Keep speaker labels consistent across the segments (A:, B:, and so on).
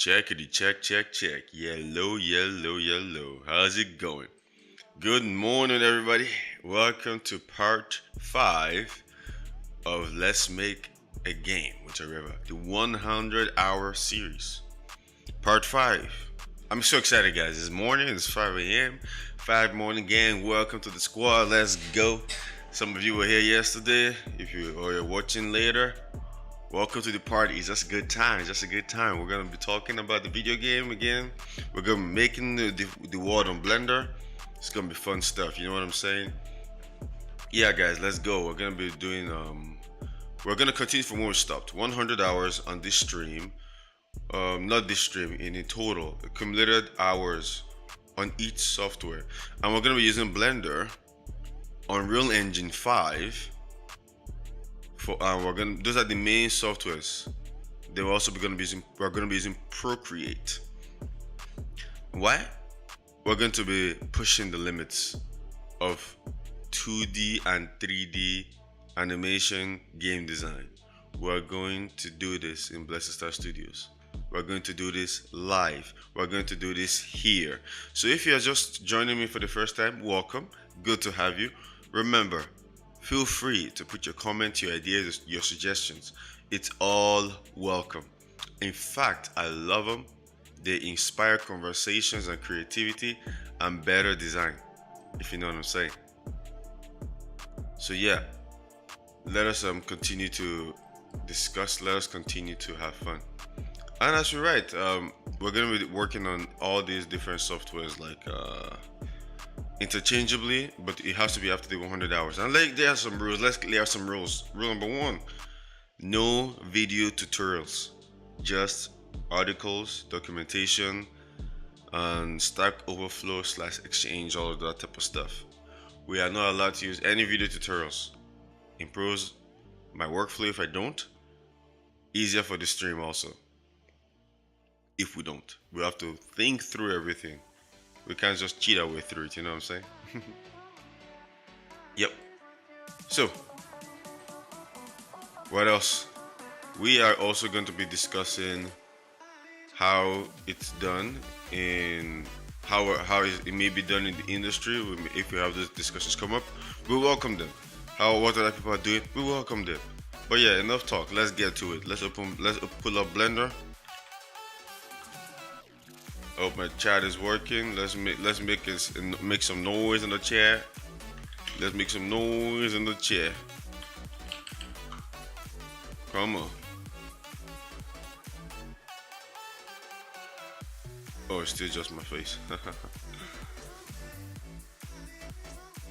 A: Checkity check check check. Yellow, yellow, yellow. How's it going? Good morning, everybody. Welcome to part 5 of Let's Make a Game with a River, the 100-hour series. Part 5. I'm so excited, guys. It's morning, it's 5 a.m. 5 morning gang. Welcome to the squad. Let's go. Some of you were here yesterday. If you are watching later, welcome to the party. It's just a good time. It's just a good time. We're gonna be talking about the video game again. We're gonna be making the world on Blender. It's gonna be fun stuff. You know what I'm saying? Yeah, guys, let's go. We're gonna be doing We're gonna continue from where we stopped. 100 hours on this stream. Not this stream. In total, accumulated hours on each software, and we're gonna be using Blender, Unreal Engine 5. Those are the main softwares. We're gonna be using Procreate. Why? We're going to be pushing the limits of 2D and 3D animation game design. We're going to do this in Blessed Star Studios. We're going to do this live. We're going to do this here. So if you're just joining me for the first time, welcome. Good to have you. Remember, feel free to put your comments, your ideas, your suggestions. It's all welcome. In fact, I love them. They inspire conversations and creativity and better design, if you know what I'm saying. So yeah, let us continue to discuss. Let us continue to have fun. And as you're right, we're going to be working on all these different softwares like interchangeably, but it has to be after the 100 hours. And there are some rules. Let's clear some rules. Rule number 1: no video tutorials, just articles, documentation, and Stack Overflow / Exchange, all of that type of stuff. We are not allowed to use any video tutorials. Improves my workflow if I don't. Easier for the stream also. If we don't, we have to think through everything. We can't just cheat our way through it, you know what I'm saying? Yep. So, what else? We are also going to be discussing how it's done in how it may be done in the industry. If we have those discussions come up, we welcome them. What other people are doing, we welcome them. But yeah, enough talk. Let's get to it. Let's pull up Blender. I hope my chat is working. Let's make some noise in the chat. Let's make some noise in the chat. Come on. Oh, it's still just my face.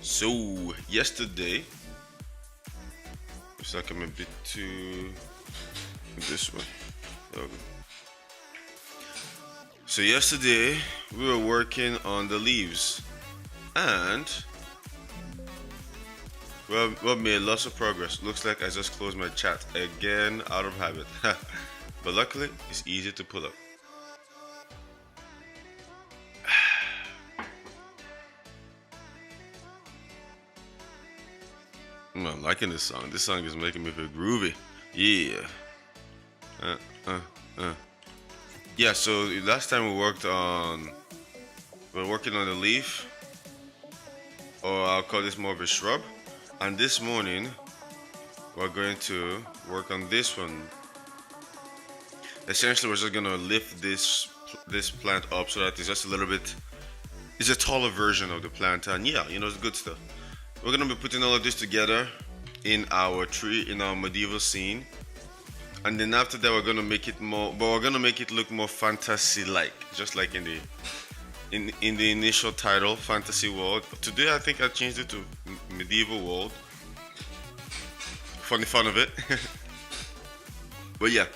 A: So yesterday, looks like I'm a bit too this one. Okay. So yesterday we were working on the leaves, and we've made lots of progress. Looks like I just closed my chat again out of habit, but luckily it's easy to pull up. I'm liking this song. This song is making me feel groovy. Yeah. Yeah, so last time we were working on the leaf, or I'll call this more of a shrub. And this morning, we're going to work on this one. Essentially, we're just gonna lift this plant up so that it's just a little bit, it's a taller version of the plant. And yeah, it's good stuff. We're gonna be putting all of this together in our tree, in our medieval scene. And then after that, we're gonna make it look more fantasy-like, just like in the initial title, Fantasy World. Today, I think I changed it to Medieval World. For the fun of it. But yeah,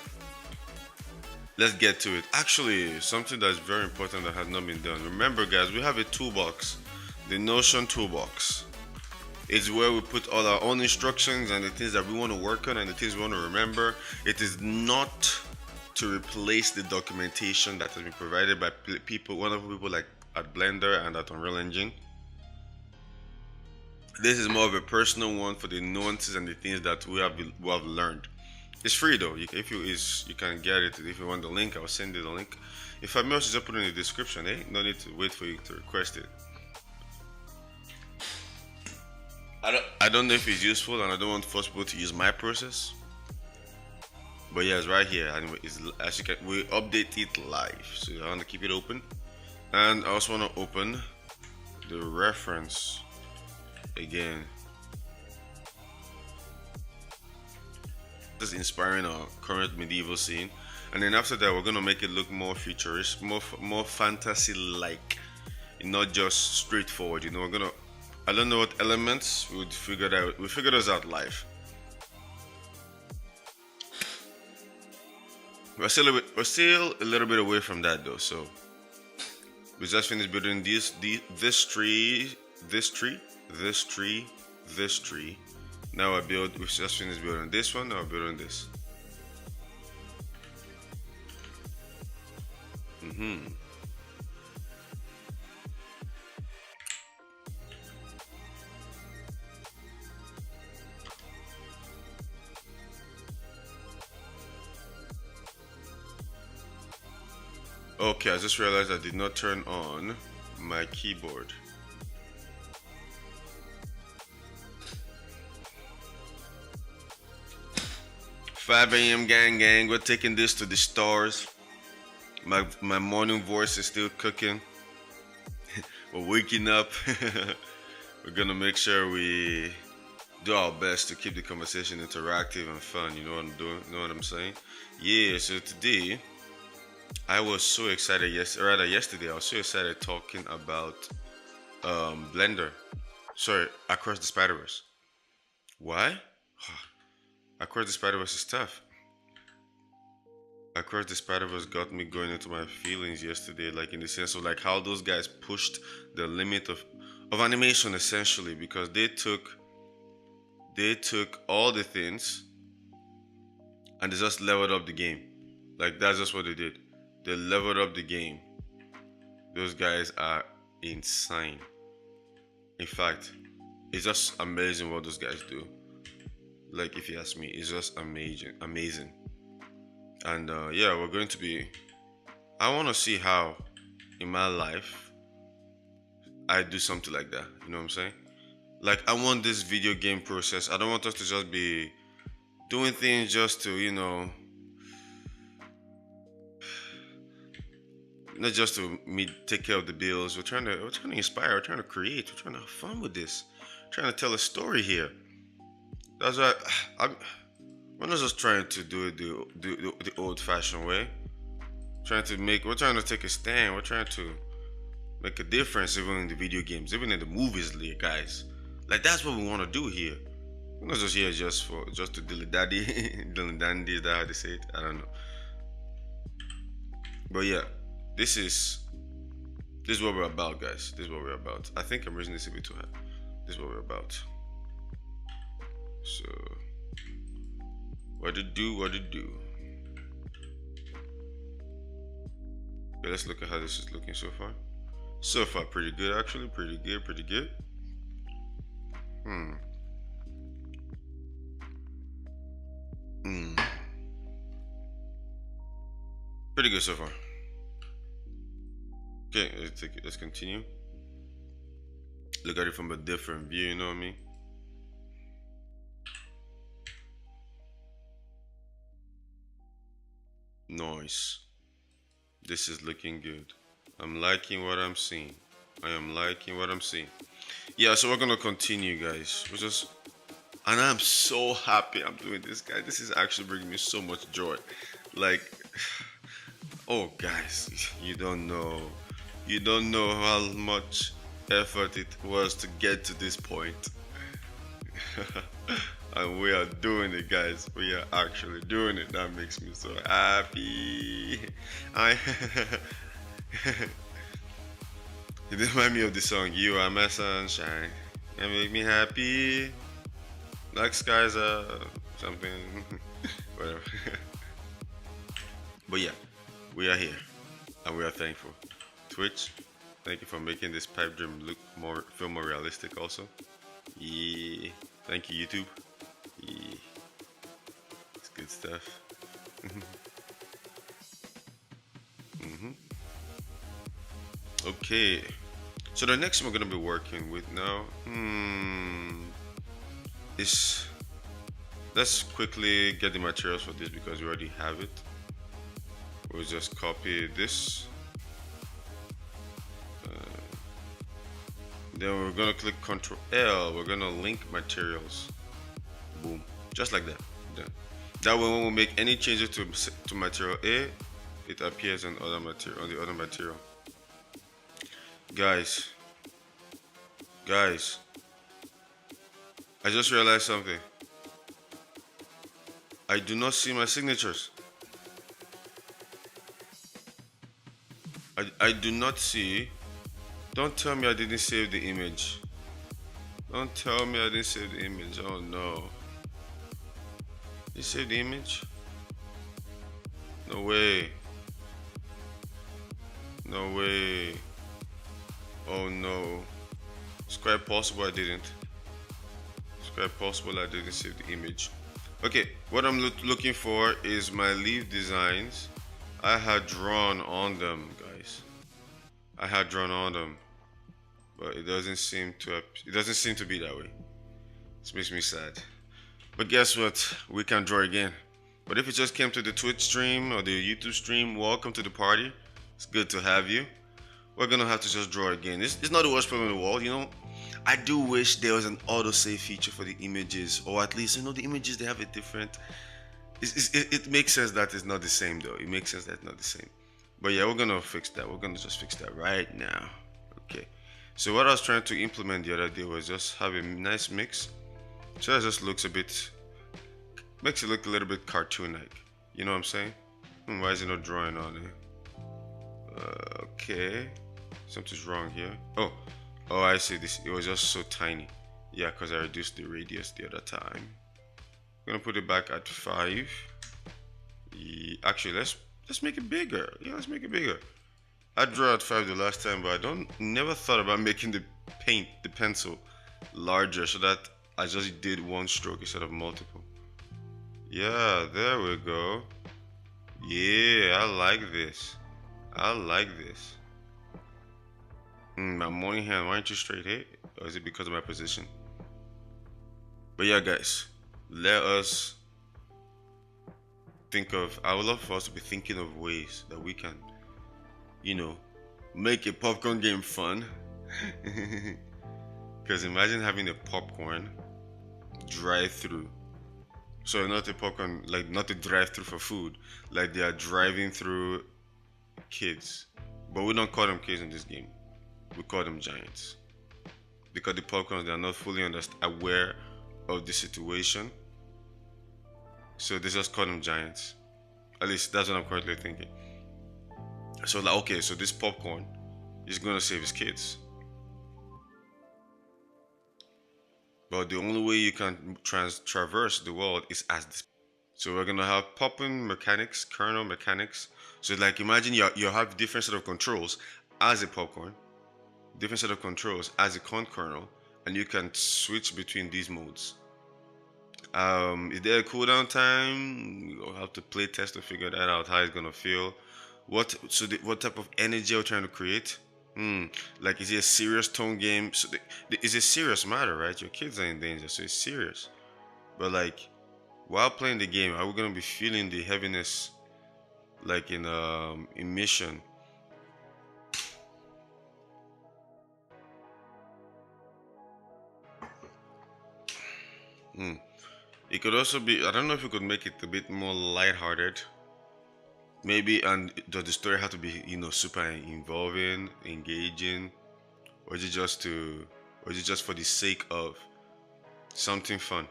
A: let's get to it. Actually, something that's very important that has not been done. Remember, guys, we have a toolbox, the Notion toolbox. It's where we put all our own instructions and the things that we want to work on and the things we want to remember. It is not to replace the documentation that has been provided by wonderful people like at Blender and at Unreal Engine. This is more of a personal one for the nuances and the things that we have learned. It's free though. If you is you can get it. If you want the link, I'll send you the link. If I must just put it in the description, eh? No need to wait for you to request it. I don't know if it's useful, and I don't want to force people to use my process. But yeah, it's right here, and it's, as you can, we update it live. So I want to keep it open, and I also want to open the reference again. This is inspiring our current medieval scene, and then after that, we're gonna make it look more futuristic, more fantasy-like, not just straightforward. You know, we're gonna. I don't know what elements we would figure out. We figured those out live. We're still a little bit away from that though. So we just finished building this tree, this tree, this tree, this tree. Now we just finished building this one. Now we're building this. Okay, I just realized I did not turn on my keyboard. Five a.m. gang, we're taking this to the stars. My morning voice is still cooking. We're waking up. We're gonna make sure we do our best to keep the conversation interactive and fun. You know what I'm doing? You know what I'm saying? Yeah. So today, I was so excited. Yesterday, I was so excited talking about Blender. Sorry, Across the Spider-Verse. Why? Across the Spider-Verse is tough. Across the Spider-Verse got me going into my feelings yesterday, like in the sense of like how those guys pushed the limit of animation essentially, because they took all the things and they just leveled up the game. Like that's just what they did. They leveled up the game. Those guys are insane. In fact, it's just amazing what those guys do. Like if you ask me, it's just amazing. And yeah, we're going to be. I want to see how, in my life, I do something like that. You know what I'm saying? Like I want this video game process. I don't want us to just be doing things just to, not just to take care of the bills. We're trying to inspire. We're trying to create. We're trying to have fun with this. We're trying to tell a story here. That's why we're not just trying to do it the old-fashioned way. We're trying to take a stand. We're trying to make a difference even in the video games, even in the movies, guys. Like that's what we want to do here. We're not just here just to dilly daddy, dilly dandy. Is that how they say it? I don't know. But yeah, this is what we're about, guys. This is what we're about. I think I'm raising this a bit too high. This is what we're about. So, what to do? Okay, let's look at how this is looking so far. So far, pretty good, actually. Pretty good. Hmm. Pretty good so far. Okay, let's continue. Look at it from a different view, you know what I mean? Nice. This is looking good. I'm liking what I'm seeing. I am liking what I'm seeing. Yeah, so we're gonna continue, guys. And I'm so happy I'm doing this, guys. This is actually bringing me so much joy. Like, oh, guys, you don't know. You don't know how much effort it was to get to this point. And we are doing it, guys. We are actually doing it. That makes me so happy. It reminds me of the song "You Are My Sunshine." You make me happy. Like skies are something. Whatever. But yeah, we are here, and we are thankful. Twitch, thank you for making this pipe dream feel more realistic. Also, yeah. Thank you, YouTube. Yeah. It's good stuff. hmm Okay. So the next one we're gonna be working with now, is let's quickly get the materials for this because we already have it. We'll just copy this. Then we're gonna click Ctrl L. We're gonna link materials. Boom, just like that. Done. That way, when we make any changes to material A, it appears on other material on the other material. Guys, I just realized something. I do not see my signatures. I do not see. Don't tell me I didn't save the image. Don't tell me I didn't save the image. Oh no. You saved the image? No way. No way. Oh no. It's quite possible I didn't. It's quite possible I didn't save the image. Okay, what I'm looking for is my leaf designs. I had drawn on them, guys. I had drawn on them, but it doesn't seem to be that way. This makes me sad. But guess what? We can draw again. But if you just came to the Twitch stream or the YouTube stream, welcome to the party. It's good to have you. We're gonna have to just draw again. It's not the worst problem in the world, you know. I do wish there was an autosave feature for the images, or at least, you know, the images, they have a different. It makes sense that it's not the same though. It makes sense that it's not the same. But yeah, we're gonna fix that. We're gonna just fix that right now. Okay. So what I was trying to implement the other day was just have a nice mix. So that just looks makes it look a little bit cartoon-like. You know what I'm saying? Why is it not drawing on it? Okay. Something's wrong here. Oh, I see this. It was just so tiny. Yeah, because I reduced the radius the other time. I'm gonna put it back at 5. Actually, let's make it bigger. Yeah, let's make it bigger. I drew at 5 the last time, but I never thought about making the pencil larger so that I just did one stroke instead of multiple. Yeah, there we go. Yeah, I like this. My morning hand, why aren't you straight here? Or is it because of my position? But yeah, guys, let us I would love for us to be thinking of ways that we can, you know, make a popcorn game fun. Because imagine having a popcorn drive-through. So not a popcorn, like not a drive-through for food, like they are driving through kids. But we don't call them kids in this game. We call them giants. Because the popcorns, they are not fully aware of the situation. So they just call them giants. At least that's what I'm currently thinking. So like, okay, so this popcorn is gonna save his kids. But the only way you can traverse the world is as this. So we're gonna have popping mechanics, kernel mechanics. So like imagine you have different set of controls as a popcorn, different set of controls as a corn kernel, and you can switch between these modes. Is there a cooldown time? You'll have to play test to figure that out, how it's gonna feel. What type of energy are we trying to create? Like, is it a serious tone game? So it's a serious matter, right? Your kids are in danger, so it's serious. But like, while playing the game, are we gonna be feeling the heaviness, like in mission? It could also be. I don't know if we could make it a bit more lighthearted. Maybe, and does the story have to be, you know, super involving, engaging, or is it just for the sake of something fun?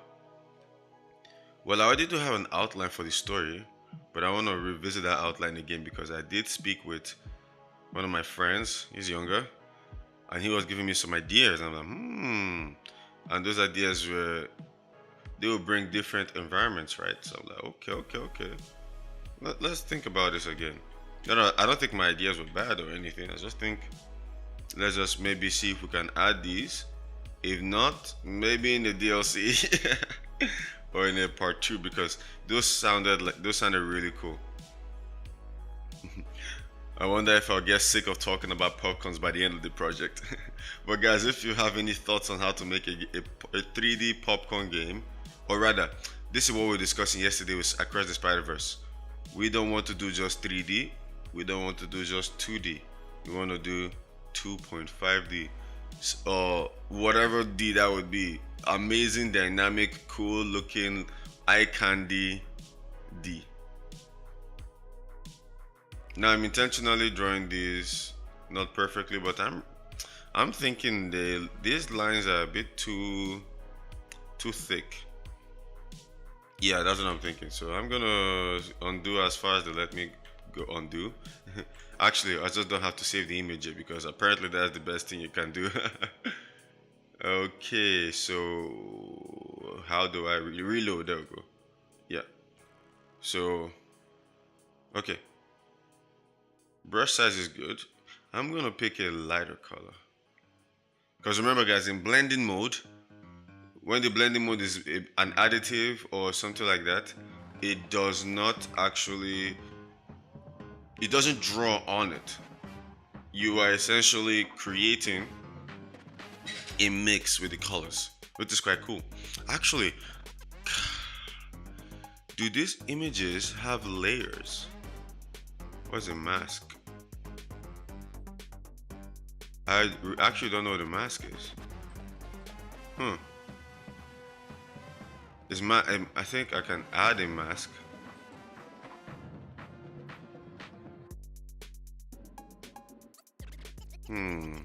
A: Well, I already do have an outline for the story, but I want to revisit that outline again because I did speak with one of my friends. He's younger, and he was giving me some ideas. And I'm like, and those ideas they will bring different environments, right? So I'm like, okay. Let's think about this again. No, I don't think my ideas were bad or anything. I just think let's just maybe see if we can add these. If not, maybe in the DLC. or in a part two, because those sounded really cool. I wonder if I'll get sick of talking about popcorns by the end of the project. But guys, if you have any thoughts on how to make a 3D popcorn game, or rather, this is what we were discussing yesterday with Across the Spider-Verse. We don't want to do just 3D. We don't want to do just 2D. We want to do 2.5D, or whatever D that would be. Amazing, dynamic, cool looking, eye candy D. Now I'm intentionally drawing these not perfectly, but I'm thinking these lines are a bit too thick. Yeah, that's what I'm thinking. So I'm gonna undo as far as they let me go undo. Actually, I just don't have to save the image yet because apparently that's the best thing you can do. Okay, so how do I reload? There we go. Yeah. So okay, brush size is good. I'm gonna pick a lighter color because remember, guys, in blending mode, when the blending mode is an additive or something like that, it does not actually, it doesn't draw on it. You are essentially creating a mix with the colors, which is quite cool. Actually, do these images have layers? What's a mask? I actually don't know what a mask is. Hmm. I think I can add a mask. Hmm.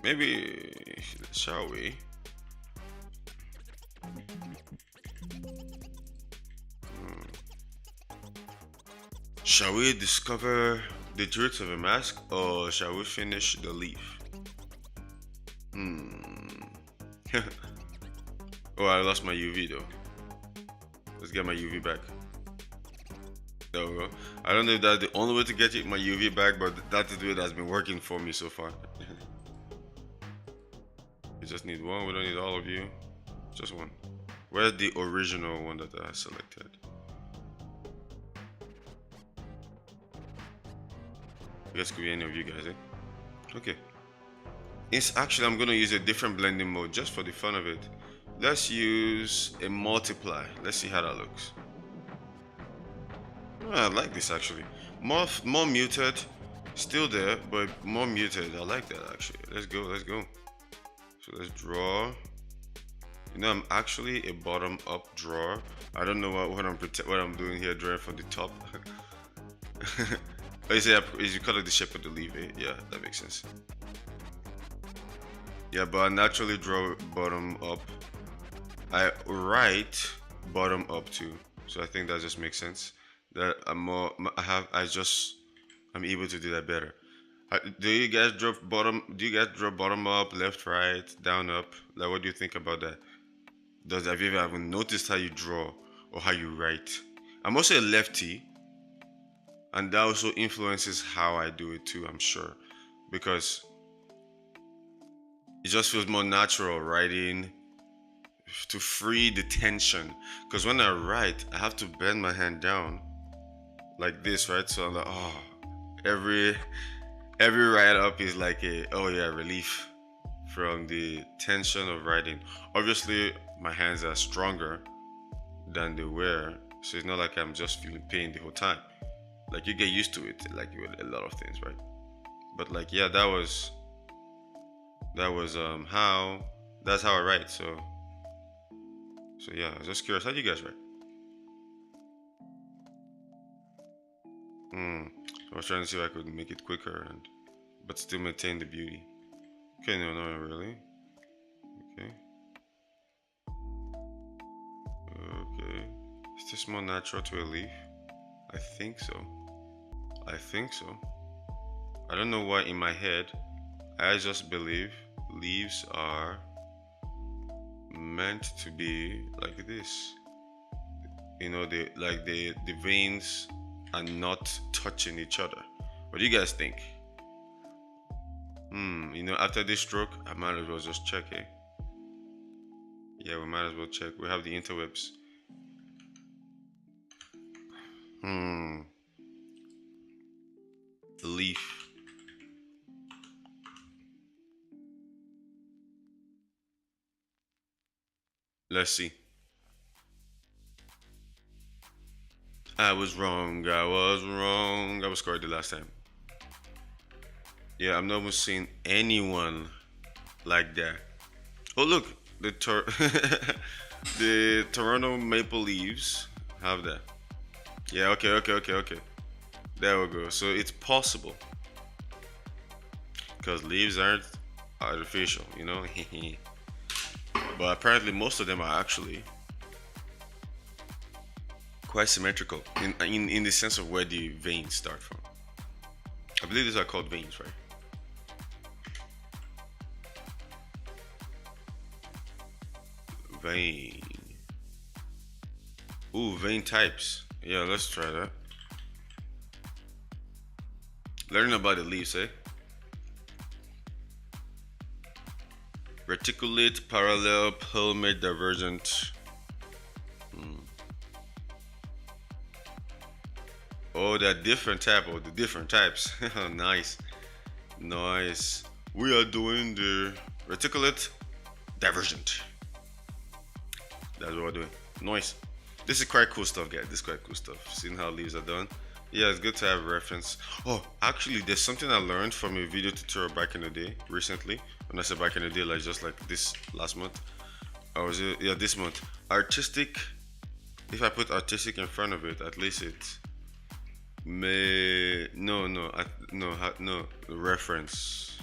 A: Maybe, shall we? Shall we discover the truth of a mask, or shall we finish the leaf? Hmm. Oh, I lost my UV though. Let's get my UV back. There we go. I don't know if that's the only way to get my UV back, but that is the way that's been working for me so far. You just need one. We don't need all of you. Just one. Where's the original one that I selected? I guess it could be any of you guys, eh? Okay. It's actually, I'm gonna use a different blending mode just for the fun of it. Let's use a multiply. Let's see how that looks. Oh, I like this actually. More muted, still there, but more muted. I like that actually. Let's go. Let's go. So let's draw. You know, I'm actually a bottom-up drawer. I don't know what I'm doing here, drawing from the top. Is you call it the shape of the leaf? Eh? Yeah, that makes sense. Yeah, but I naturally draw bottom up. I write bottom up too, so I think that just makes sense. That I'm more. I'm able to do that better. Do you guys draw bottom? Do you guys draw bottom up, left, right, down, up? Like, what do you think about that? Have you ever noticed how you draw or how you write? I'm also a lefty, and that also influences how I do it too. I'm sure, because it just feels more natural writing to free the tension. Because when I write, I have to bend my hand down like this, right? So I'm like, oh, every write up is like a, oh yeah, relief from the tension of writing. Obviously, my hands are stronger than they were, so it's not like I'm just feeling pain the whole time. Like, you get used to it, like with a lot of things, right? But like, yeah, that was how that's how I write. So yeah, I was just curious, how do you guys write? I was trying to see if I could make it quicker but still maintain the beauty. Okay, no, not really. Okay. Okay. Is this more natural to a leaf? I think so. I think so. I don't know why in my head I just believe leaves are meant to be like this. You know, the veins are not touching each other. What do you guys think? After this stroke, I might as well just check it. Yeah, we might as well check. We have the interwebs. Hmm. Leaf. Let's see. I was wrong. I was wrong. I was correct the last time. Yeah, I've never seen anyone like that. Oh look, the Toronto Maple Leafs have that. Yeah. Okay. Okay. Okay. Okay. There we go. So it's possible because leaves aren't artificial, you know. But apparently, most of them are actually quite symmetrical in the sense of where the veins start from. I believe these are called veins, right? Vein. Ooh, vein types. Yeah, let's try that. Learning about the leaves, eh? Reticulate, parallel, palmate, divergent. Hmm. Oh, they're different type of the different types. Nice, nice. We are doing the reticulate, divergent. That's what we're doing. Nice. This is quite cool stuff, guys. This is quite cool stuff. Seeing how leaves are done. Yeah, it's good to have a reference. Oh, actually, there's something I learned from a video tutorial back in the day, recently. When I say back in the day, like just like this last month. I was yeah, this month. Artistic. If I put artistic in front of it, at least it may no reference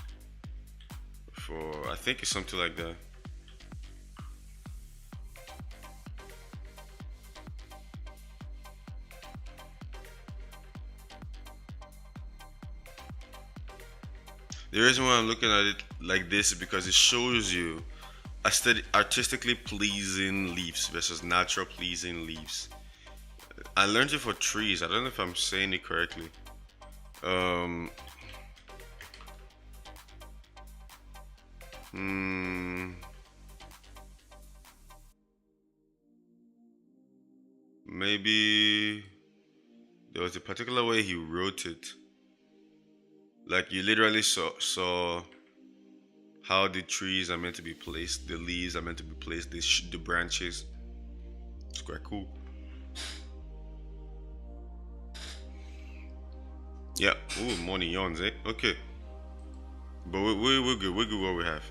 A: for. I think it's something like that. The reason why I'm looking at it like this is because it shows you artistically pleasing leaves versus natural pleasing leaves. I learned it for trees. I don't know if I'm saying it correctly. Um, hmm, maybe there was a particular way he wrote it. Like you literally saw how the trees are meant to be placed, the leaves are meant to be placed, the branches. It's quite cool. Yeah. Ooh, morning yawns, eh? Okay. But we're good. We're good what we have.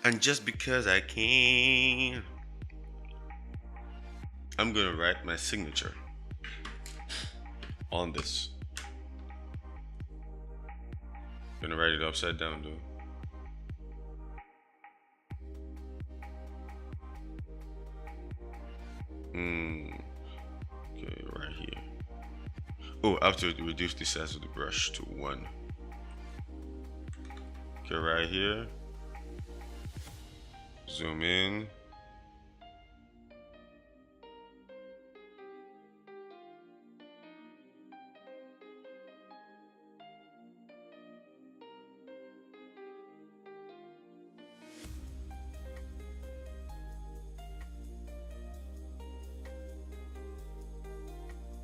A: And just because I can, I'm gonna write my signature on this. Gonna write it upside down, though. Hmm. Okay, right here. Oh, I have to reduce the size of the brush to 1. Okay, right here. Zoom in.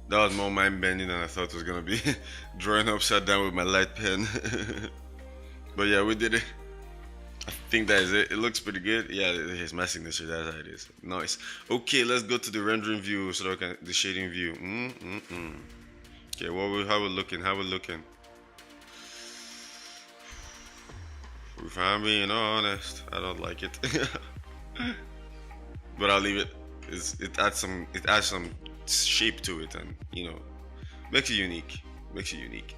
A: That was more mind bending than I thought it was gonna be. Drawing upside down with my light pen. But yeah, we did it. I think that is it. It looks pretty good. Yeah, here's my signature. That's how it is. Nice. Okay, let's go to the rendering view so that I can the shading view. Okay, how we looking? How we looking? If I'm being honest, I don't like it. But I'll leave it. It adds some shape to it, and makes it unique. Makes it unique.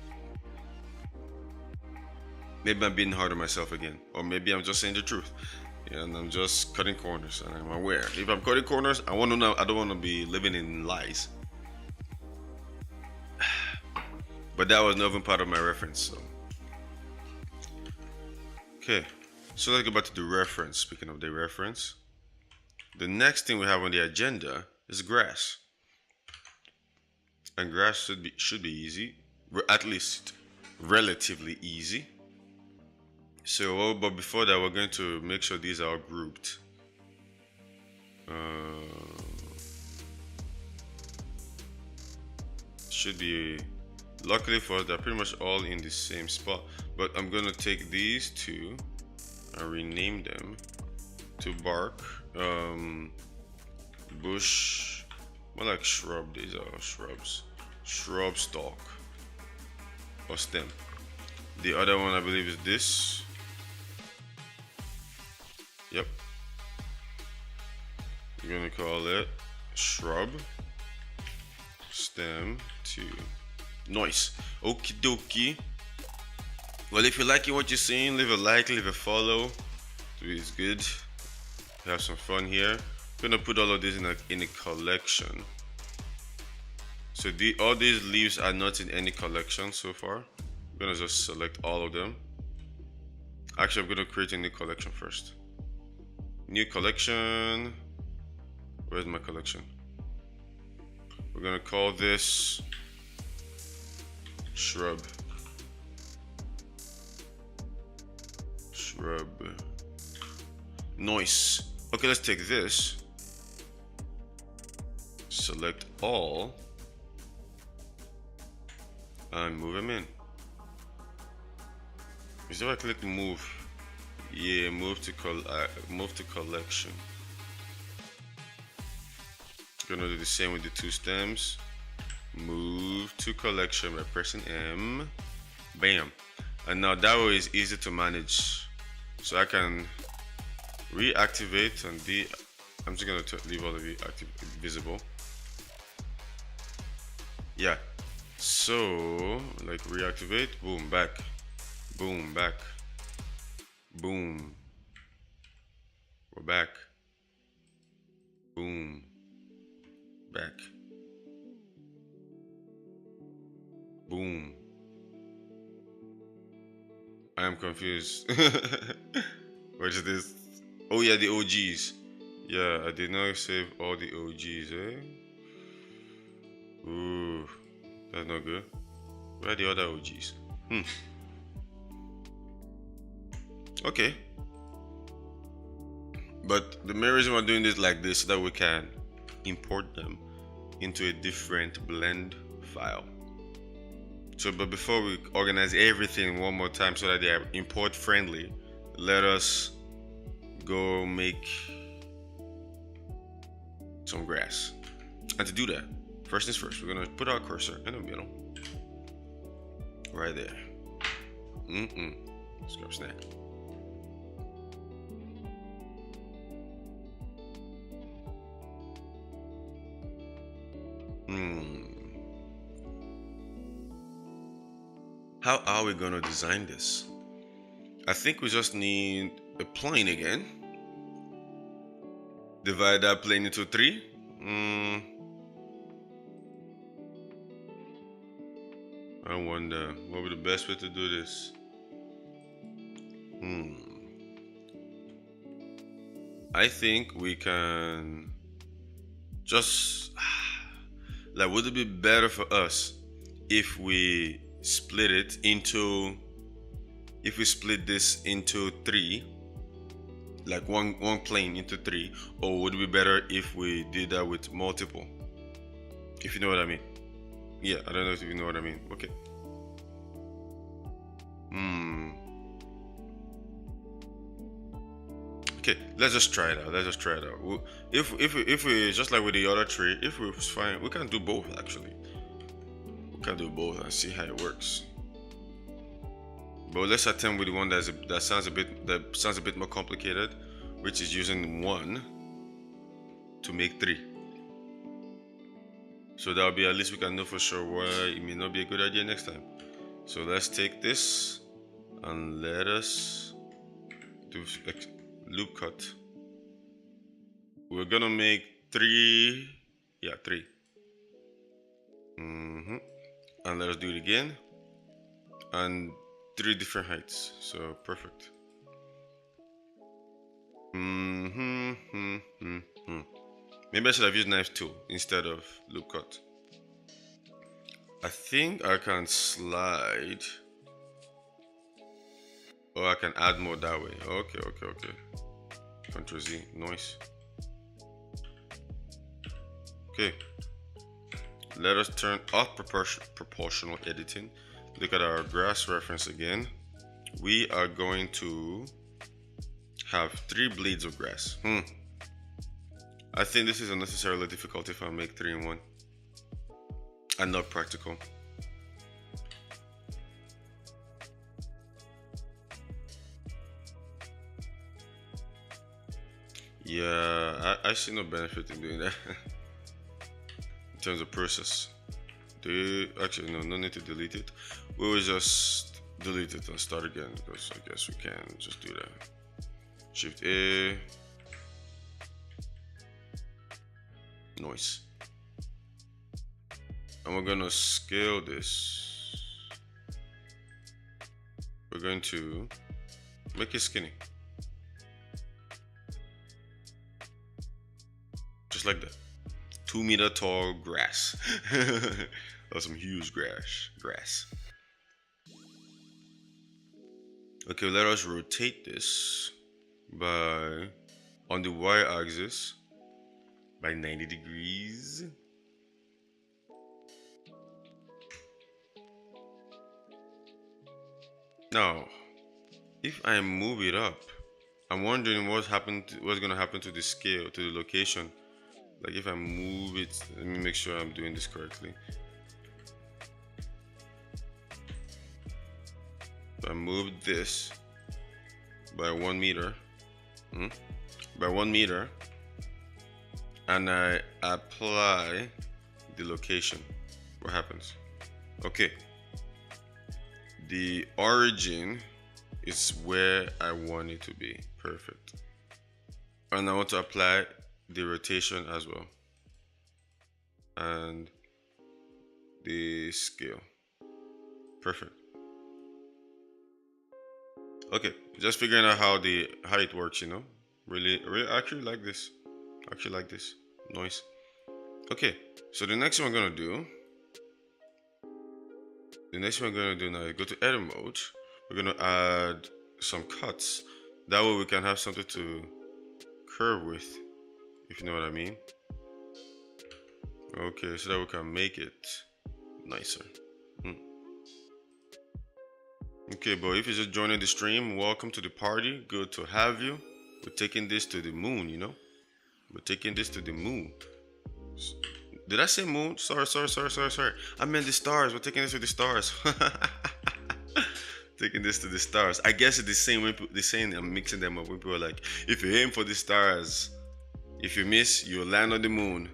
A: Maybe I'm being hard on myself again, or maybe I'm just saying the truth, and I'm just cutting corners, and I'm aware. If I'm cutting corners, I want to know. I don't want to be living in lies. But that was not even part of my reference. So, okay. So let's go back to the reference. Speaking of the reference, the next thing we have on the agenda is grass, and grass should be easy, at least relatively easy. So, but before that, we're going to make sure these are all grouped. Should be, luckily for us, they're pretty much all in the same spot. But I'm gonna take these two and rename them to bark, bush, more like shrub. These are shrubs, shrub stalk or stem. The other one I believe is this. Yep. We're gonna call it shrub stem 2. Nice. Okie dokie. Well, if you're liking what you're seeing, leave a like, leave a follow. It's good. Have some fun here. I'm gonna put all of this in a collection. So all these leaves are not in any collection so far. I'm gonna just select all of them. Actually, I'm gonna create a new collection first. New collection. Where's my collection? We're gonna call this shrub. Shrub. Nice. Okay, let's take this. Select all. And move them in. Is if I click move? Yeah, move to collection. Gonna do the same with the two stems. Move to collection by pressing M. Bam. And now that way is easy to manage. So I can reactivate and I'm just gonna leave all of it visible. Yeah. So like reactivate, boom, back, boom, back, boom. We're back. Boom. Back. Boom. I am confused. What is this? Oh yeah, the OGs. Yeah, I did not save all the OGs, eh? Ooh, that's not good. Where are the other OGs? Okay. But the main reason we're doing this like this so that we can import them into a different blend file. So, but before we organize everything one more time so that they are import friendly, let us go make some grass. And to do that, first things first, we're gonna put our cursor in the middle, right there. Let's grab snack. How are we gonna design this? I think we just need a plane again. Divide that plane into 3. I wonder what would be the best way to do this. I think we can just like, would it be better for us if we split it into, if we split this into 3, like one plane into 3, or would it be better if we did that with multiple? If you know what I mean. Yeah, I don't know if you know what I mean. Okay. Okay, let's just try it out. If we just like with the other tree, if we find, we can do both actually. We can do both and see how it works. But let's attempt with the one that sounds a bit more complicated, which is using 1 to make 3. So that'll be, at least we can know for sure why it may not be a good idea next time. So let's take this and let us do loop cut. We're gonna make 3. Yeah, 3. And let us do it again. And 3 different heights. So perfect. Maybe I should have used knife tool instead of loop cut. I think I can slide, or I can add more that way. Okay. Ctrl Z, nice. Okay, let us turn off proportional editing. Look at our grass reference again. We are going to have 3 blades of grass. I think this is unnecessarily difficult if I make 3 in 1 and not practical. Yeah, I see no benefit in doing that in terms of process. Actually, no need to delete it. We will just delete it and start again, because I guess we can just do that. Shift A, noise, and we're gonna scale this. We're going to make it skinny, just like that. 2-meter tall grass. That's some huge grass. Okay, let us rotate this by, on the y-axis, by 90 degrees. Now, if I move it up, I'm wondering what's gonna happen to the scale, to the location. Like if I move it, let me make sure I'm doing this correctly. If I move this by 1 meter, and I apply the location, what happens? Okay, the origin is where I want it to be. Perfect. And I want to apply the rotation as well, and the scale. Perfect. Okay, just figuring out how it works, you know. Really actually like this. Nice. Okay, so the next thing we're gonna do now is go to edit mode. We're gonna add some cuts. That way we can have something to curve with, if you know what I mean. Okay, so that we can make it nicer. Okay, but if you're just joining the stream, welcome to the party. Good to have you. We're taking this to the moon, you know. We're taking this to the moon. Did I say moon? Sorry. I meant the stars. We're taking this to the stars. Taking this to the stars. I guess it's the same way they're saying. I'm mixing them up. When people are like, if you aim for the stars, if you miss, you'll land on the moon.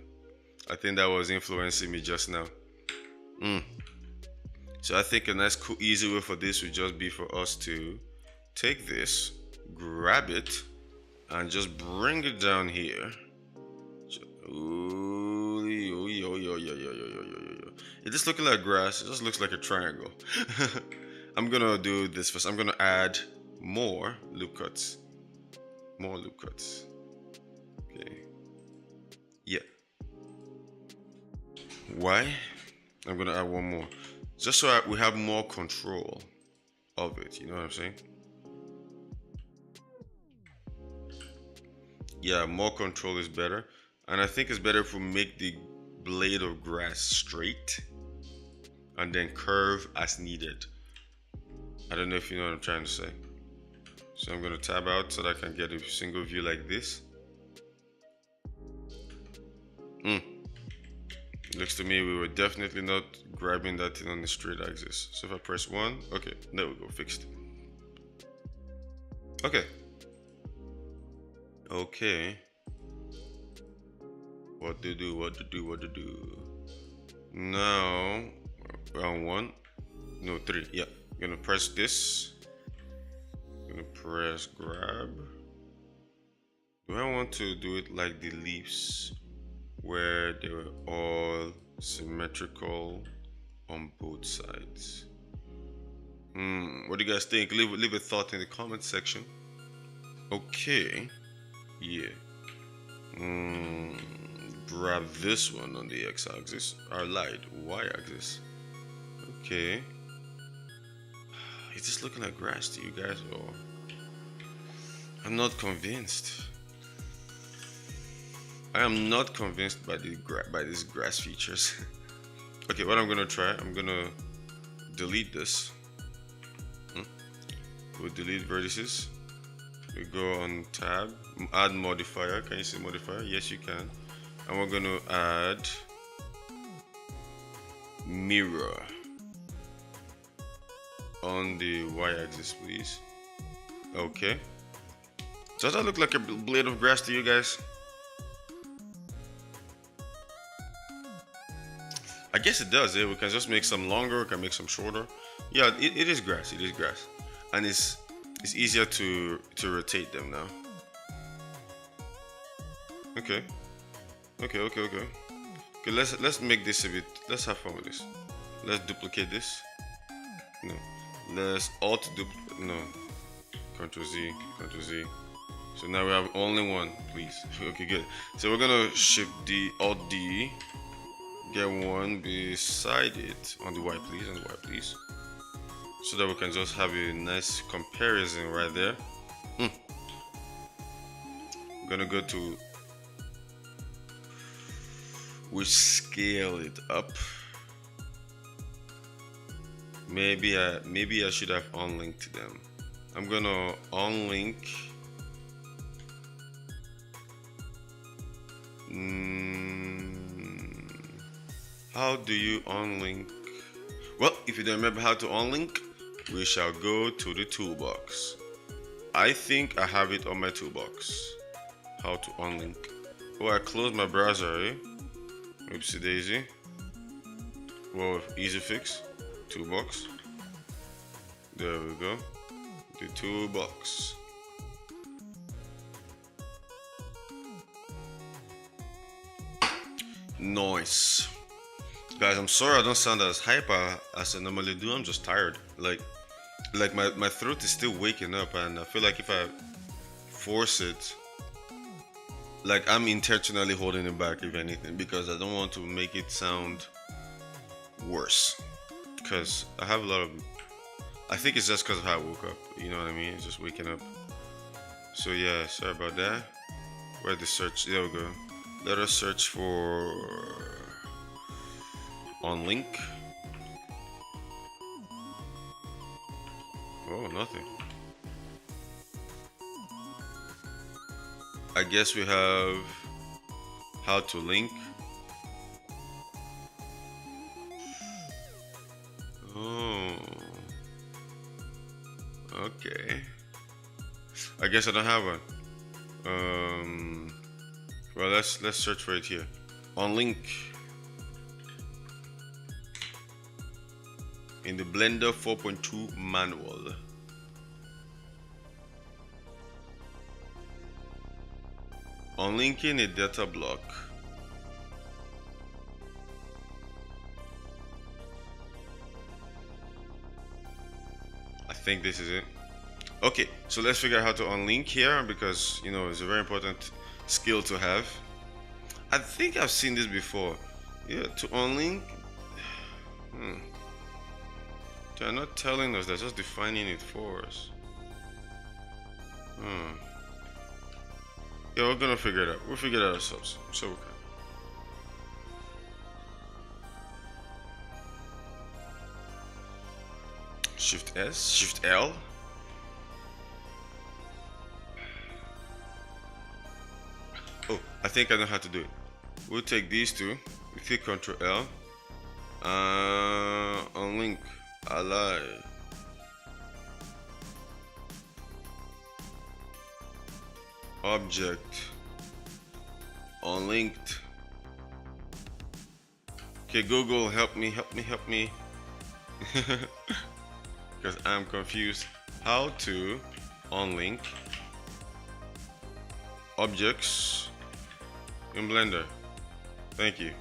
A: I think that was influencing me just now. So I think a nice, cool, easy way for this would just be for us to take this, grab it, and just bring it down here. It just looking like grass. It just looks like a triangle. I'm gonna do this first. I'm gonna add more loop cuts. Okay. Yeah. Why? I'm gonna add one more, just so we have more control of it. You know what I'm saying? Yeah, more control is better. And I think it's better if we make the blade of grass straight and then curve as needed. I don't know if you know what I'm trying to say. So I'm going to tab out so that I can get a single view like this. Looks to me we were definitely not grabbing that thing on the straight axis. So if I press 1, okay, there we go, fixed. Okay. What to do? Now, round 1, no 3, yeah. I'm gonna press this. I'm gonna press grab. Do I want to do it like the leaves, where they were all symmetrical on both sides? What do you guys think? Leave a thought in the comment section. Okay, yeah. Grab this one on the x-axis. I lied, y-axis. Okay. Is this looking like grass to you guys, or? I'm not convinced. I am not convinced by these grass features. Okay, what I'm gonna try, I'm gonna delete this. We'll delete vertices. We go on tab, add modifier. Can you see modifier? Yes, you can. And we're gonna add mirror on the y-axis, please. Okay. Does that look like a blade of grass to you guys? I guess it does. We can just make some longer. We can make some shorter. Yeah, it is grass. It is grass, and it's easier to rotate them now. Okay. Okay. Okay. Let's make this a bit. Let's have fun with this. Let's duplicate this. No. Let's alt duplicate. No. Ctrl Z. Ctrl Z. So now we have only one, please. Okay, good. So we're gonna shift D, alt D, get one beside it on the Y, please, on the Y, please, so that we can just have a nice comparison right there. I'm gonna go to we scale it up. Maybe I should have unlinked them. I'm gonna unlink. How do you unlink? Well, if you don't remember how to unlink, we shall go to the toolbox. I think I have it on my toolbox. How to unlink? Oh, I closed my browser, eh? Oopsie daisy. Well, easy fix. Toolbox. There we go. The toolbox. Nice. Guys, I'm sorry I don't sound as hyper as I normally do. I'm just tired. Like my throat is still waking up, and I feel like if I force it, like I'm intentionally holding it back, if anything, because I don't want to make it sound worse. Because I have a lot of, I think it's just because of how I woke up. You know what I mean? It's just waking up. So yeah, sorry about that. Where the search? There we go. Let us search for on link. Oh, nothing. I guess we have how to link. Oh, okay. I guess I don't have one. Well, let's search for it here. On link in the Blender 4.2 manual. Unlinking a data block. I think this is it. Okay, so let's figure out how to unlink here, because you know it's a very important skill to have. I think I've seen this before. Yeah, to unlink. They're not telling us, they're just defining it for us. Yeah, we're gonna figure it out. We'll figure it out ourselves. So we can. Shift S, Shift L. Oh, I think I know how to do it. We'll take these two. We click Ctrl L. Unlink. Ally. Object. Unlinked. Okay, Google, help me. Because I'm confused. How to unlink objects in Blender. Thank you.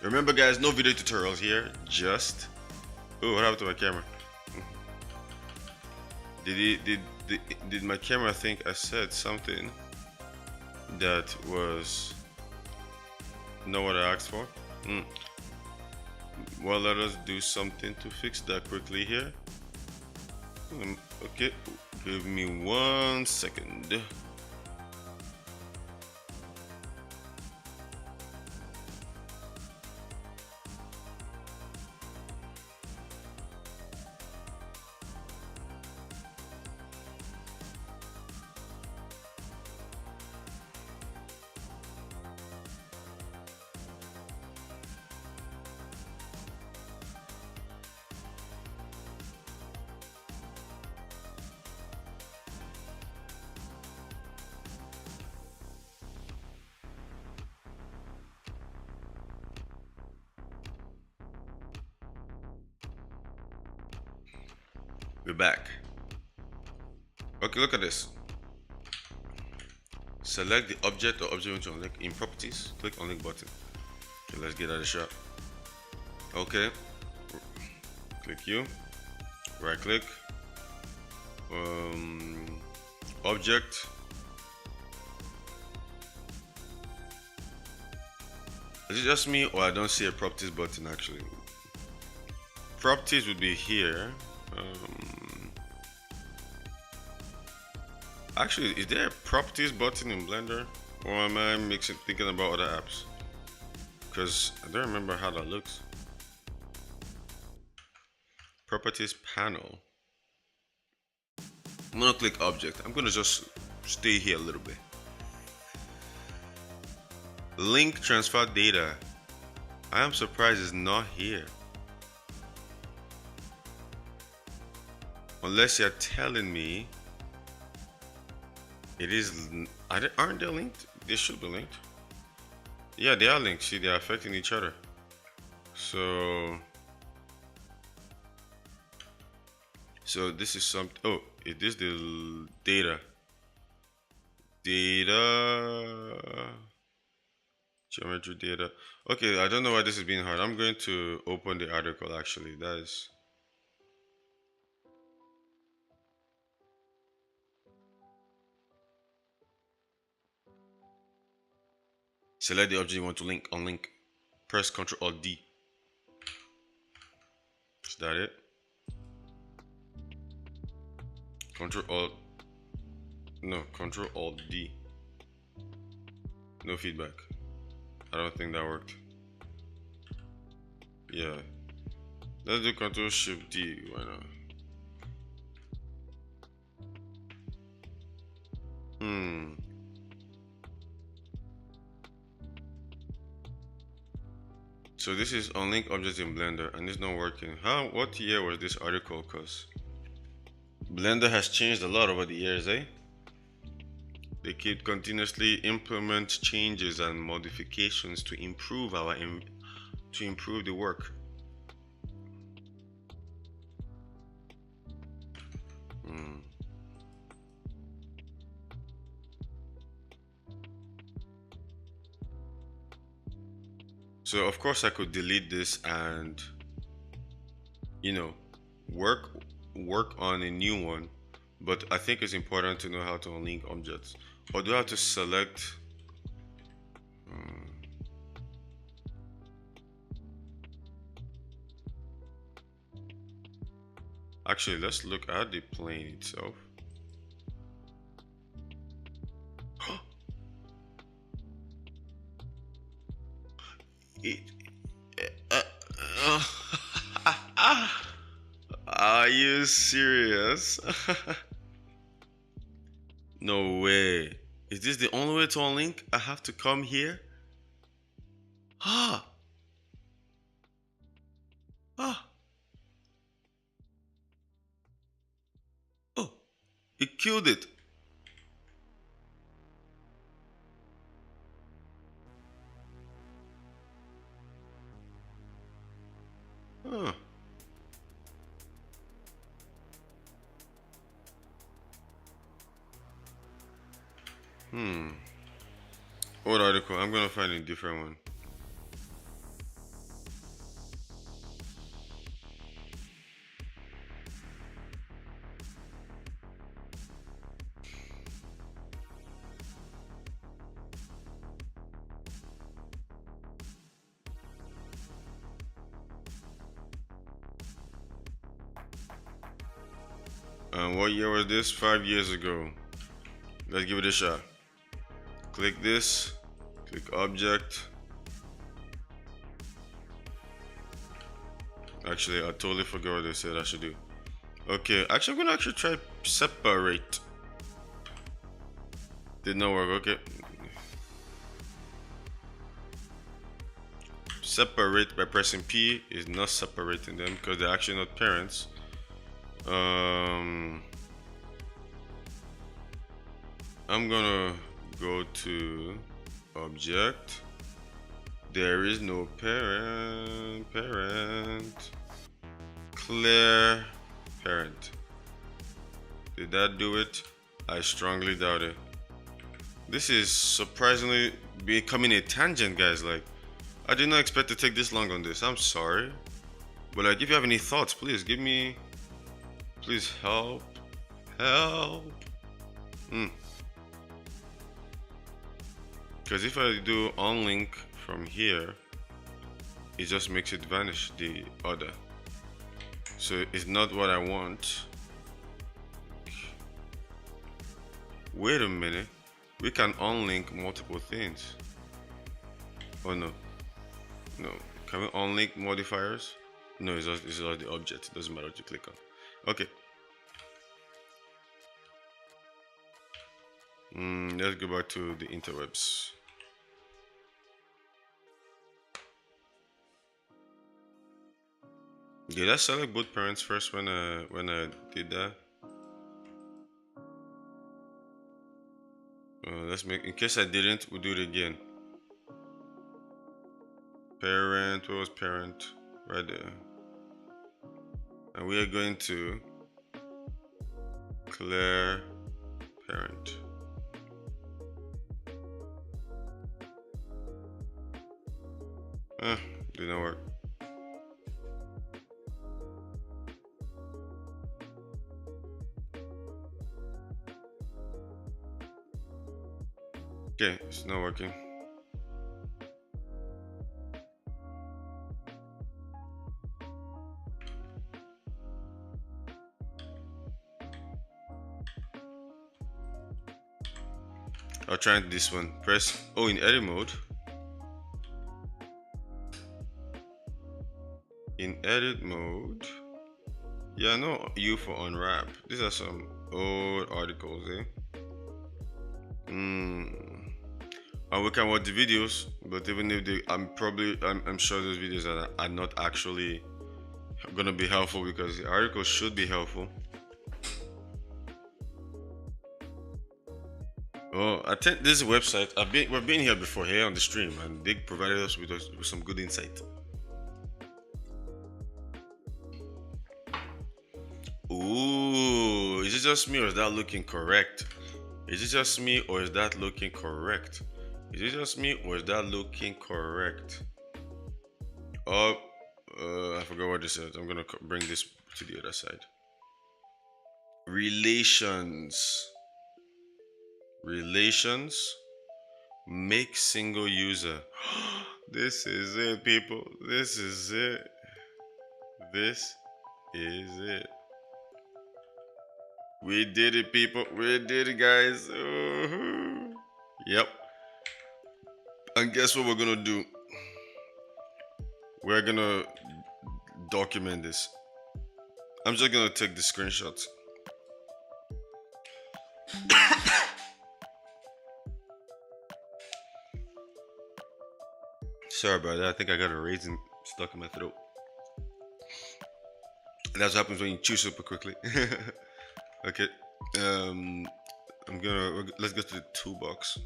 A: Remember guys, no video tutorials here, just oh, what happened to my camera? Did my camera think I said something that was not what I asked for? Well, let us do something to fix that quickly here. Okay, give me 1 second. We're back. Okay, look at this. Select the object or object you want to unlink in properties. Click unlink button. Okay, let's get that a shot. Okay. Click you. Right click. Object. Is it just me or I don't see a properties button actually? Properties would be here. Actually, is there a properties button in Blender? Or am I thinking about other apps? Because I don't remember how that looks. Properties panel. I'm gonna click object. I'm gonna just stay here a little bit. Link transfer data. I am surprised it's not here. Unless you're telling me it is. Aren't they linked? They should be linked. Yeah, they are linked. See, they're affecting each other. So this is some. Oh, it is the data. Geometry data. Okay, I don't know why this is being hard. I'm going to open the article actually. That is. Select the object you want to link. Unlink. Press Ctrl Alt D. Is that it? Ctrl Alt. No, Ctrl Alt D. No feedback. I don't think that worked. Yeah. Let's do Ctrl Shift D. Why not? So this is unlink objects in Blender and it's not working. What year was this article? Cause Blender has changed a lot over the years, eh? They keep continuously implement changes and modifications to improve the work. So of course I could delete this and work on a new one, but I think it's important to know how to unlink objects. Or do I have to select? Actually, let's look at the plane itself. Are you serious? No way. Is this the only way to unlink? I have to come here? Ah. Ah. Oh, it killed it. Huh. Old article. I'm gonna find a different one. What year was this? 5 years ago. Let's give it a shot. Click this. Click object. Actually, I totally forgot what they said I should do. Okay, actually, I'm gonna try separate. Did not work. Okay. Separate by pressing P is not separating them because they're actually not parents. I'm gonna go to object. There is no parent. Clear parent. Did that do it? I strongly doubt it. This is surprisingly becoming a tangent, guys. Like, I did not expect to take this long on this. I'm sorry. But like, if you have any thoughts, please give me. Please help. Help. Because if I do unlink from here, it just makes it vanish the other. So it's not what I want. Wait a minute. We can unlink multiple things. Oh no. No. Can we unlink modifiers? No, it's just the object. It doesn't matter what you click on. Okay. Let's go back to the interwebs. Did I select both parents first when I did that? Let's make, in case I didn't, we'll do it again. Parent, where was parent? Right there. And we are going to clear parent. Didn't work. Okay, it's not working. I'll try this one. Press in edit mode. In edit mode. Yeah, no U for unwrap. These are some old articles, eh? And we can watch the videos, but even if I'm sure those videos are not actually gonna be helpful, because the articles should be helpful. Oh, I think this website, we've been here before here on the stream, and they provided us with some good insight. Ooh, is it just me or is that looking correct? Is it just me or is that looking correct? Is it just me or is that looking correct? Oh, I forgot what this is. I'm gonna bring this to the other side. Relations. Make single user. This is it, people. This is it. This is it. We did it, people. We did it, guys. Yep. And guess what we're gonna do? We're gonna document this. I'm just gonna take the screenshots. Sorry about that. I think I got a raisin stuck in my throat. That's what happens when you chew super quickly. Okay. Let's go to the toolbox.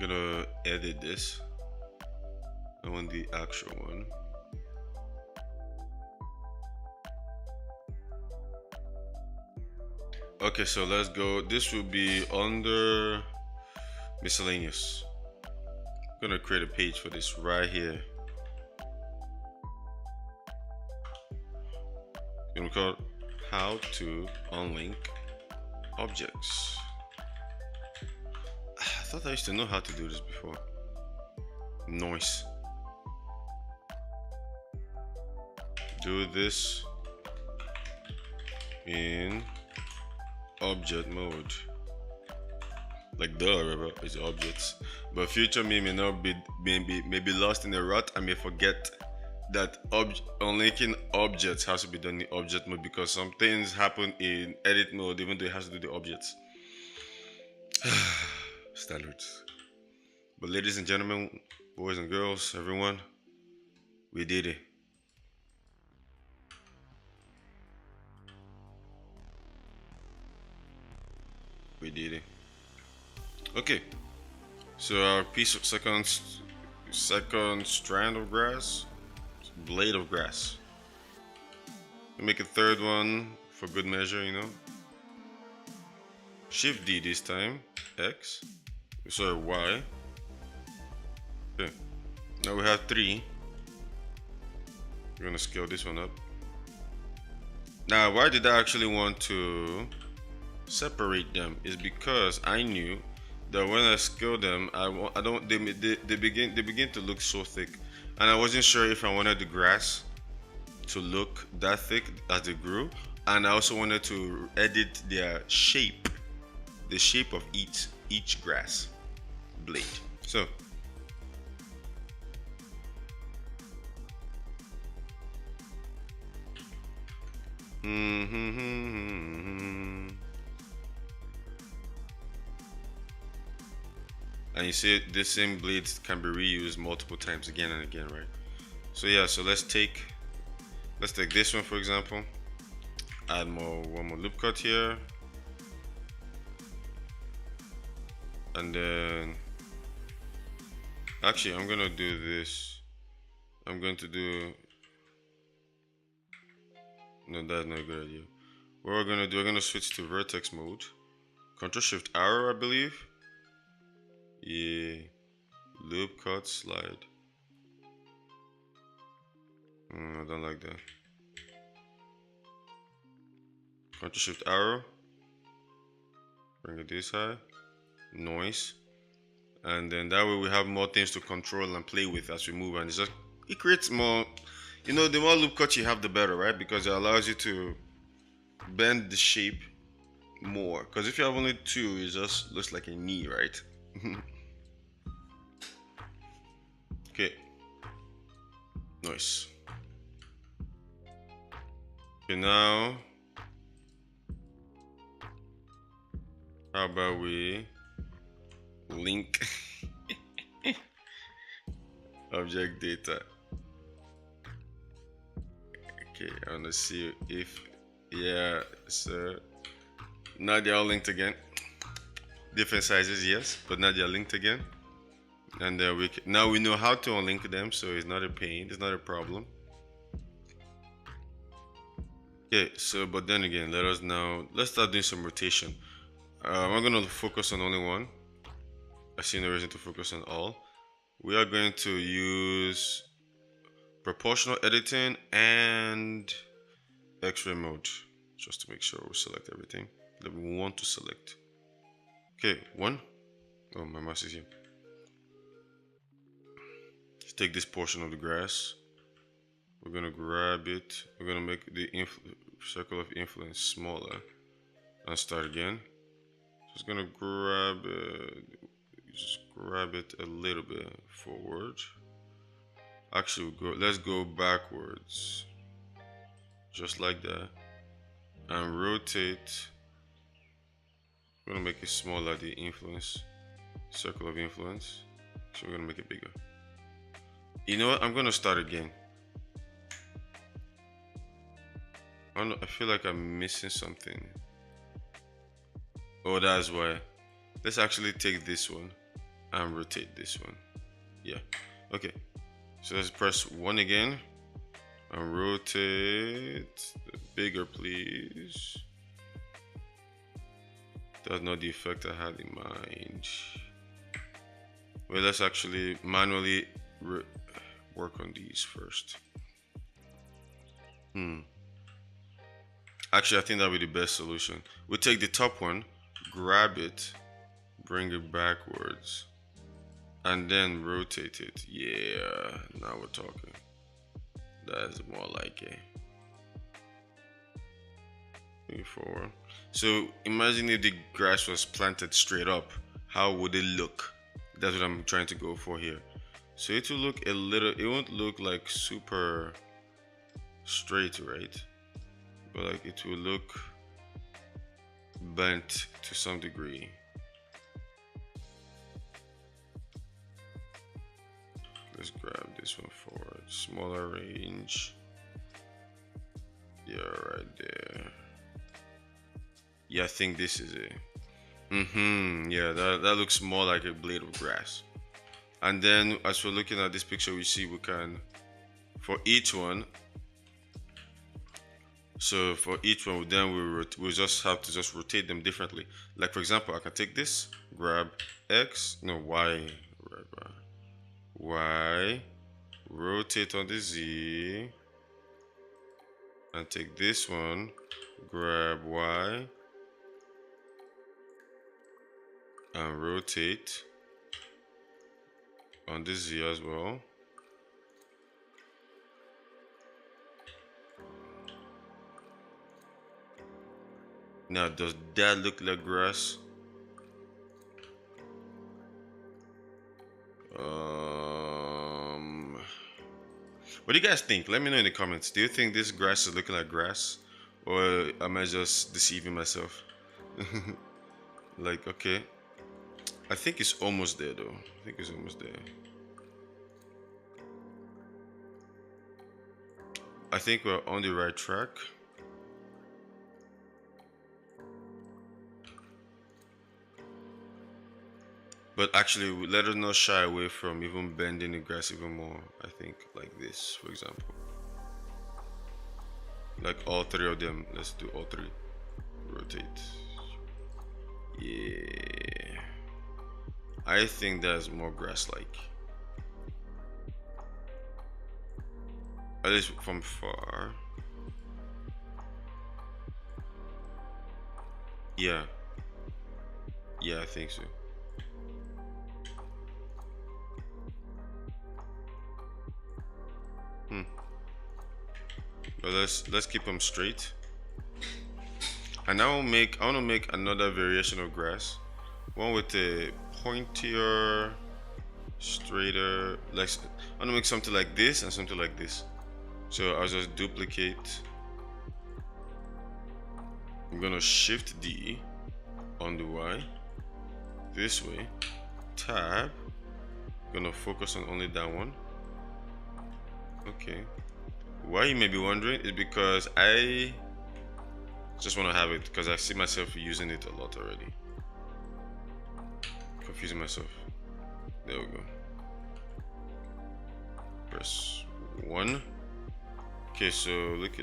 A: I'm gonna edit this. I want the actual one. Okay, so let's go. This will be under miscellaneous. I'm gonna create a page for this right here. I'm gonna call it how to unlink objects. I thought I used to know how to do this before. Noise. Do this in object mode. Like it's objects. But future me may not be lost in a rut. I may forget that unlinking objects has to be done in object mode, because some things happen in edit mode even though it has to do the objects. Standards. But ladies and gentlemen, boys and girls, everyone, we did it. We did it. Okay, so our piece of second strand of grass, blade of grass. Make a third one for good measure, you know. Shift D this time. X. Sorry, Y. Okay. Now we have 3. We're gonna scale this one up. Now, why did I actually want to separate them? Is because I knew that when I scale them, I don't they begin to look so thick, and I wasn't sure if I wanted the grass to look that thick as they grew, and I also wanted to edit their shape, the shape of each grass blade. So and you see the same blades can be reused multiple times again and again, right? So yeah, so let's take this one for example. Add one more loop cut here, and then actually I'm gonna do this. I'm going to do no, that's not a good idea. What we're gonna do, we're gonna switch to vertex mode. Control Shift arrow, I believe. Yeah, loop cut slide. I don't like that. Control Shift arrow. Bring it this high. Noise. And then that way we have more things to control and play with as we move, and it creates more, you know, the more loop cuts you have the better, right? Because it allows you to bend the shape more. Because if you have only 2, it just looks like a knee, right? Okay. Nice. Okay, now how about we link object data? Okay, I want to see if, yeah, so now they're all linked again. Different sizes, yes, but now they're linked again. And now we know how to unlink them, so it's not a pain, it's not a problem. Okay, so but then again, let's start doing some rotation. I'm gonna focus on only one. I see no reason to focus on all. We are going to use proportional editing and X-ray mode, just to make sure we select everything that we want to select. Okay, 1. Oh, my mouse is here. Let's take this portion of the grass. We're gonna grab it. We're gonna make the circle of influence smaller and start again. Just gonna grab it. Just grab it a little bit forward. Actually, let's go backwards, just like that, and rotate. We're gonna make it smaller, the influence, circle of influence. So we're gonna make it bigger. You know what? I'm gonna start again. I feel like I'm missing something. Oh, that's why. Let's actually take this one and rotate this one. Yeah. Okay. So let's press 1 again and rotate. Bigger, please. That's not the effect I had in mind. Well, let's actually manually work on these first. Actually, I think that would be the best solution. We'll take the top one, grab it, bring it backwards, and then rotate it. Yeah, now we're talking. That is more like it. 3, 4. So imagine if the grass was planted straight up, how would it look? That's what I'm trying to go for here. So it will look it won't look like super straight, right? But like it will look bent to some degree. Let's grab this one forward. Smaller range. Yeah, right there. Yeah, I think this is it. Yeah, that looks more like a blade of grass. And then as we're looking at this picture, we see we can, for each one, So for each one, then we just have to just rotate them differently. Like for example, I can take this, grab X, no Y, Y, rotate on the Z, and take this one, grab Y, and rotate on the Z as well. Now, does that look like grass? What do you guys think? Let me know in the comments. Do you think this grass is looking like grass? Or am I just deceiving myself? Like, okay. I think it's almost there though. I think it's almost there. I think we're on the right track. But actually, let us not shy away from even bending the grass even more. I think like this, for example. Like all three of them. Let's do all three. Rotate. Yeah. I think that's more grass-like. At least from far. Yeah. Yeah, I think so. But let's keep them straight. And I want to make another variation of grass. One with a pointier, straighter, like I want to make something like this and something like this. So I'll just duplicate. I'm gonna shift D on the Y this way, tab, gonna focus on only that one. Okay, why you may be wondering is because I just want to have it because I see myself using it a lot already. Confusing myself. There we go. Press 1. Okay, so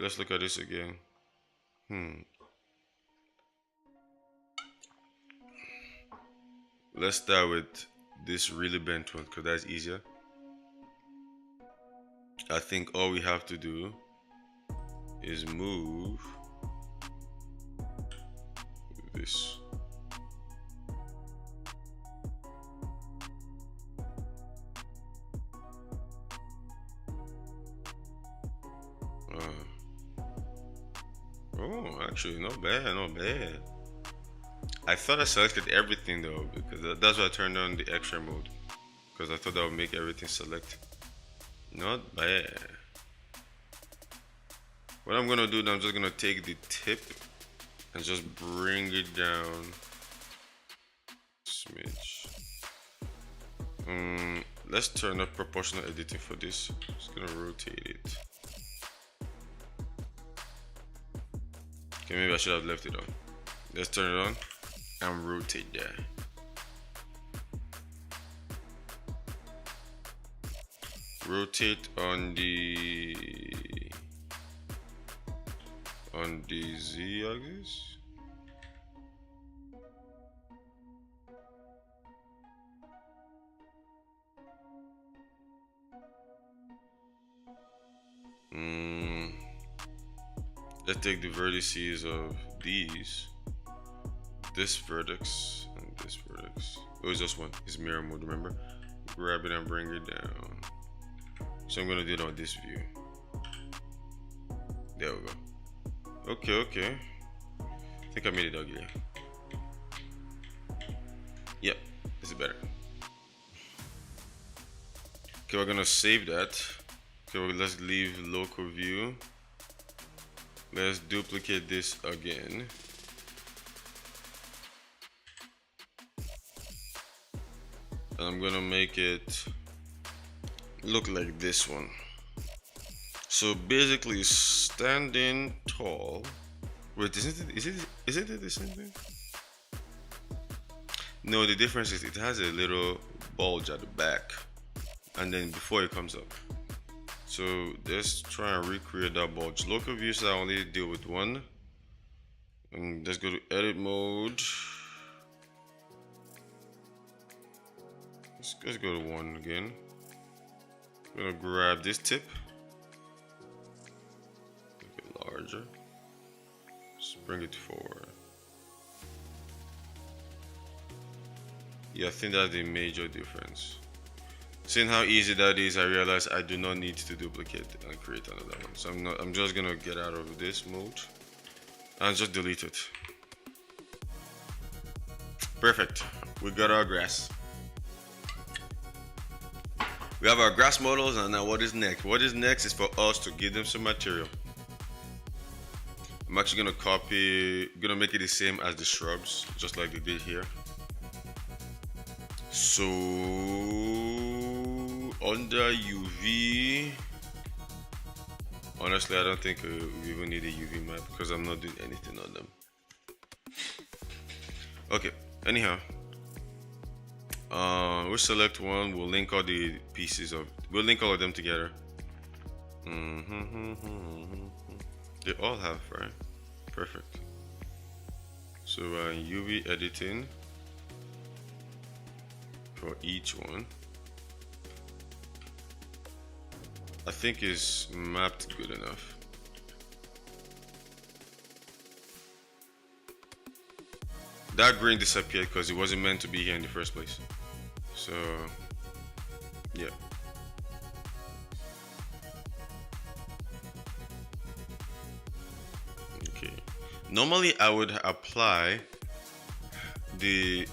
A: let's look at this again. Let's start with this really bent one because that's easier. I think all we have to do is move this. Oh, actually, not bad, not bad. I thought I selected everything though, because that's why I turned on the extra mode, because I thought that would make everything select. Not bad. What I'm gonna do now, I'm just gonna take the tip and just bring it down. Smidge. Let's turn up proportional editing for this. Just gonna rotate it. Okay, maybe I should have left it on. Let's turn it on and rotate that. Rotate on the Z axis. Let's take the vertices of these. This vertex and this vertex. Oh, it's just one. It's mirror mode, remember? Grab it and bring it down. So I'm gonna do it on this view. There we go. Okay. I think I made it ugly. Yep, this is better. Okay, we're gonna save that. Okay, well, let's leave local view. Let's duplicate this again. And I'm gonna make it look like this one. So basically, standing tall. Wait, isn't it the same thing? No, the difference is it has a little bulge at the back, and then before it comes up. So let's try and recreate that bulge. Local views I only deal with one. And let's go to edit mode. Let's go to one again. I'm gonna grab this tip. Make it larger. Just bring it forward. Yeah, I think that's the major difference. Seeing how easy that is, I realize I do not need to duplicate and create another one. So I'm just gonna get out of this mode and just delete it. Perfect. We got our grass. We have our grass models, and now what is next? What is next is for us to give them some material. I'm actually gonna make it the same as the shrubs, just like they did here. So under UV, honestly, I don't think we even need a UV map because I'm not doing anything on them. Okay, anyhow, we'll select one. We'll link all the pieces of. We'll link all of them together. They all have, right? Perfect. So UV editing for each one, I think is mapped good enough. That green disappeared because it wasn't meant to be here in the first place. So yeah. Okay. Normally I would apply the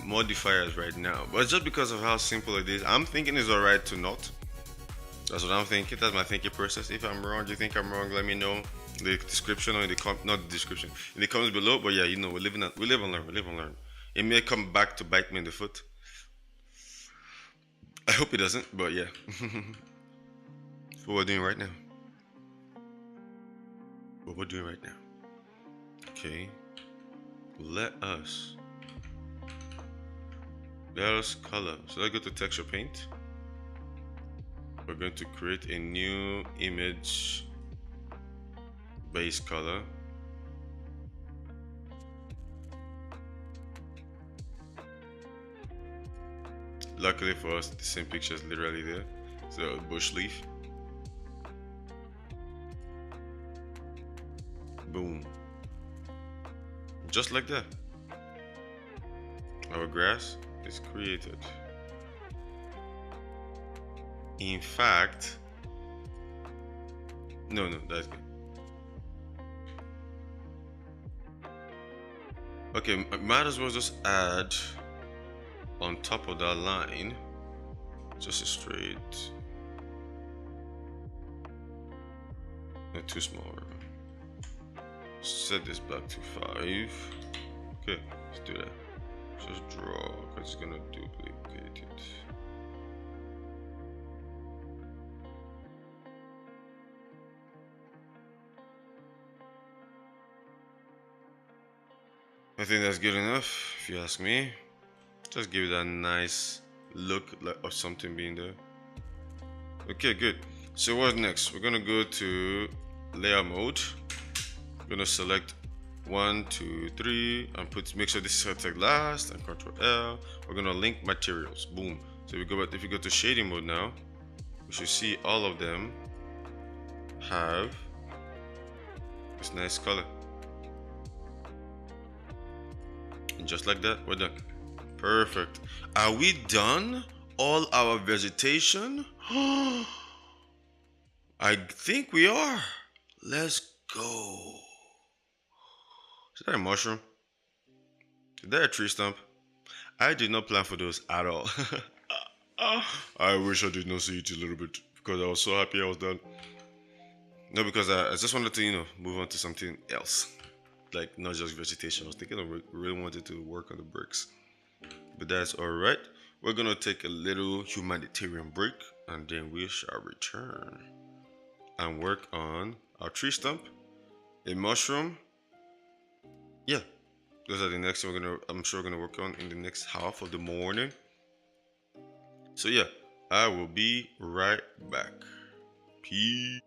A: modifiers right now, but just because of how simple it is, I'm thinking it's alright to not. That's what I'm thinking. That's my thinking process. If I'm wrong, do you think I'm wrong? Let me know in the description or in the not the description, in the comments below. But yeah, you know, we live and learn. It may come back to bite me in the foot. I hope it doesn't, but yeah. That's what we're doing right now. Okay. Let us color. So let's go to texture paint. We're going to create a new image base color. Luckily for us, the same picture is literally there. So bush leaf. Boom. Just like that. Our grass is created. In fact, no, that's good. Okay, might as well just add on top of that line just a straight, not too small. Set this back to 5. Okay, let's do that. Just draw, because it's gonna duplicate it. I think that's good enough, if you ask me. Just give it a nice look of something being there. Okay, good. So what's next? We're gonna go to layer mode. We're gonna select 1, 2, 3 and make sure this is selected last, and Ctrl L. We're gonna link materials. Boom. So if you go to shading mode now, we should see all of them have this nice color. And just like that, we're done. Perfect. Are we done? All our vegetation? I think we are. Let's go. Is that a mushroom? Is that a tree stump? I did not plan for those at all. I wish I did not see it a little bit because I was so happy I was done. No, because I just wanted to, move on to something else. Like not just vegetation. I was thinking I really wanted to work on the bricks. But that's alright. We're gonna take a little humanitarian break and then we shall return and work on our tree stump, a mushroom. Yeah, those are the next thing I'm sure we're gonna work on in the next half of the morning. So yeah, I will be right back. Peace.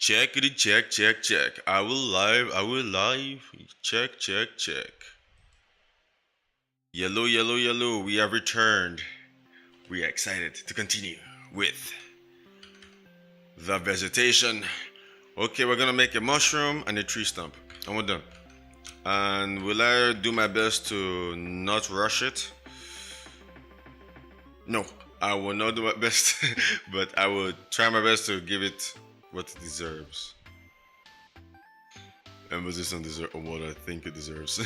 A: Checkity check, check, check. I will live. Check, check, check. Yellow, yellow, yellow. We have returned. We are excited to continue with the vegetation. Okay, we're gonna make a mushroom and a tree stump. And we're done. And will I do my best to not rush it? No, I will not do my best, but I will try my best to give it what it deserves. emphasis on deserve on what I think it deserves.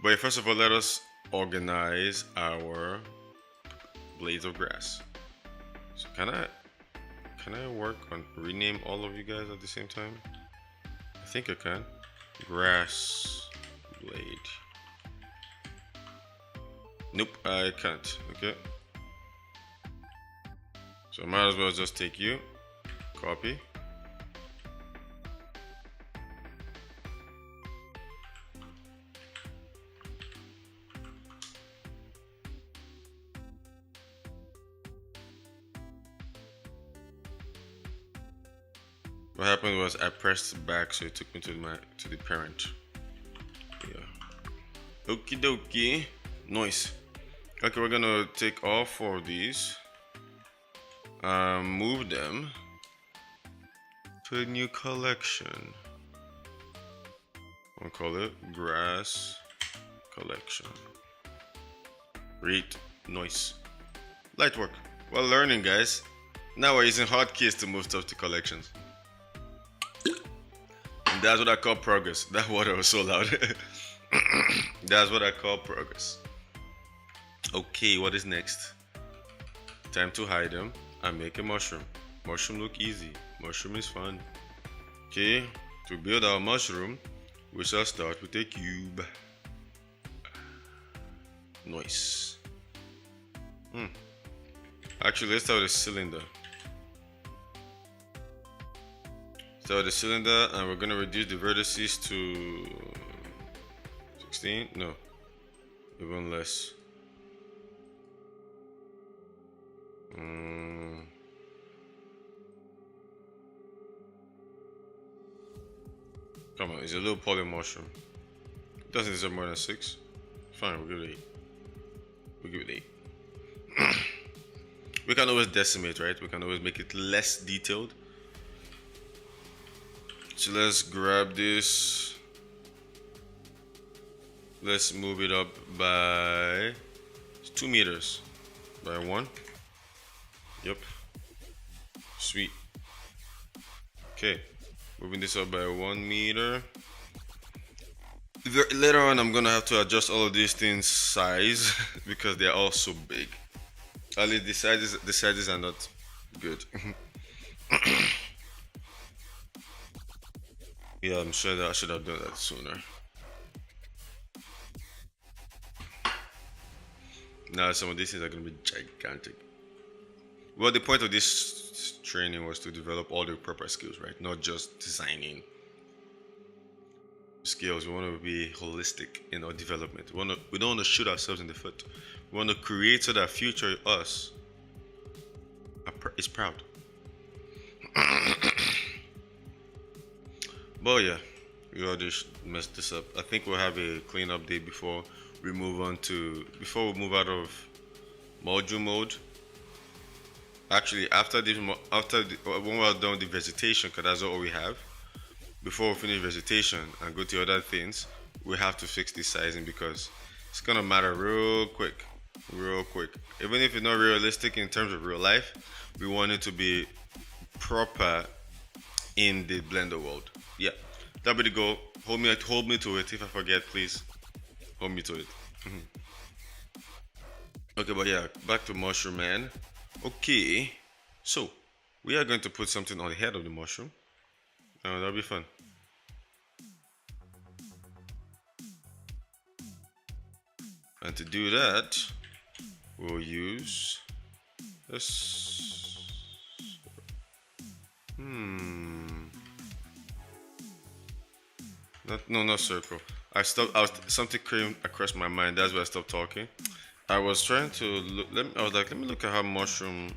A: But first of all, let us organize our blades of grass. So can I work on rename all of you guys at the same time? I think I can. Grass blade. Nope, I can't. Okay. So I might as well just take you, copy. What happened was I pressed back, so it took me to the parent. Yeah. Okie dokie. Nice. Okay, we're gonna take all four of these, move them to a new collection. I'll call it grass collection. Great. Nice. Light work. Well, learning, guys. Now we're using hotkeys to move stuff to collections. And that's what I call progress. That water was so loud. That's what I call progress. Okay, what is next? Time to hide them and make a mushroom. Mushroom look easy. Mushroom is fun. Okay, to build our mushroom, we shall start with a cube. Nice. Actually, let's start with a cylinder. Start with the cylinder, and we're gonna reduce the vertices to 16. No, even less. Come on, it's a little poly mushroom. It doesn't deserve more than 6. Fine, we'll give it 8. We'll give it 8. We can always decimate, right? We can always make it less detailed. So let's grab this. Let's move it up by 2 meters. By 1. Yep. Sweet. Okay. Moving this up by 1 meter. Later on, I'm gonna have to adjust all of these things size because they're all so big. At least the sizes are not good. Yeah, I'm sure that I should have done that sooner. Now some of these things are gonna be gigantic. Well, the point of this training was to develop all the proper skills, right? Not just designing skills. We want to be holistic in our development. We don't want to shoot ourselves in the foot. We want to create so that future us is proud. But yeah, we all just messed this up. I think we'll have a cleanup day before we move out of module mode. Actually, when we're done with the vegetation, because that's all we have. Before we finish vegetation and go to other things, we have to fix the sizing because it's gonna matter real quick. Even if it's not realistic in terms of real life, we want it to be proper in the Blender world. Yeah, that'll be the goal. Hold me to it. If I forget, please hold me to it. Okay, but yeah, back to Mushroom Man. Okay, so we are going to put something on the head of the mushroom. That'll be fun. And to do that, we'll use this. Not circle. Something came across my mind. That's why I stopped talking. I was trying to look. Let me look at how mushroom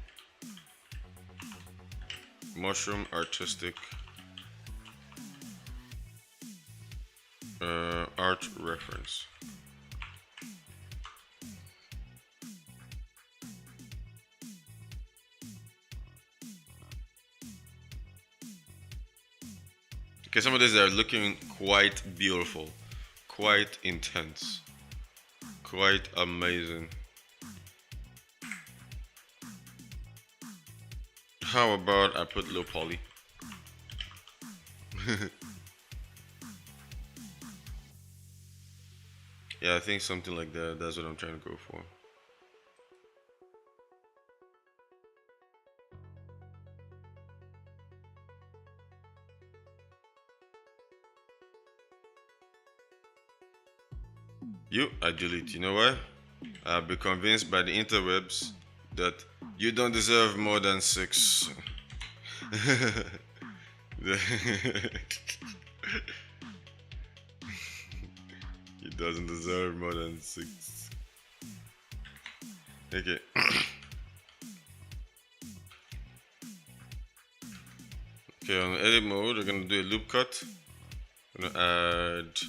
A: artistic art reference. Okay, some of these are looking quite beautiful, quite intense, quite amazing. How about I put low poly? Yeah, I think something like that. That's what I'm trying to go for. I delete. You know why? I've been convinced by the interwebs that you don't deserve more than 6. He doesn't deserve more than 6. Okay. Okay, on edit mode, we're gonna do a loop cut. We're gonna add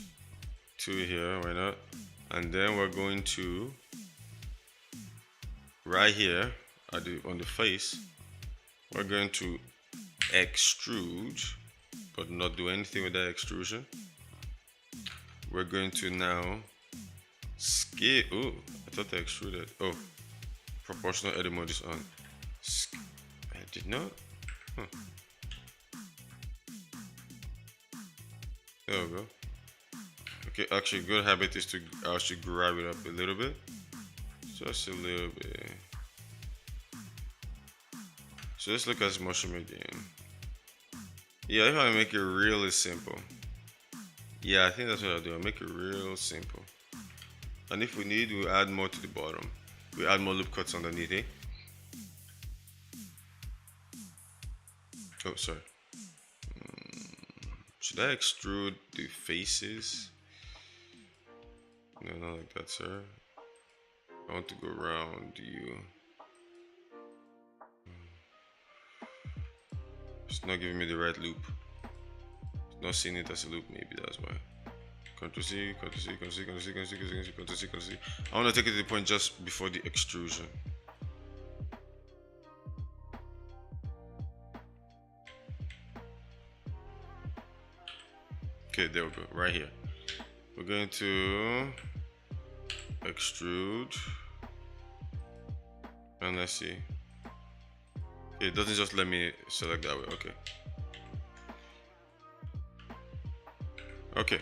A: 2 here, why not? And then we're going to right here on the face, we're going to extrude, but not do anything with that extrusion. We're going to now scale. Oh, I thought I extruded. Oh, proportional edit mode is on. I did not. Huh. There we go. Okay, actually, good habit is to actually grab it up a little bit. Just a little bit. So let's look at this mushroom again. Yeah, if I make it really simple. Yeah, I think that's what I'll do. I'll make it real simple. And if we need, we'll add more to the bottom. We add more loop cuts underneath it. Oh, sorry. Should I extrude the faces? No, not like that, sir. I want to go around you. It's not giving me the right loop. It's not seeing it as a loop, maybe that's why. Ctrl C, Ctrl C, Ctrl C, Ctrl C, Ctrl C, Ctrl C, Ctrl C, Ctrl C. I want to take it to the point just before the extrusion. Okay, there we go, right here. We're going to extrude. And let's see. It doesn't just let me select that way, okay. Okay,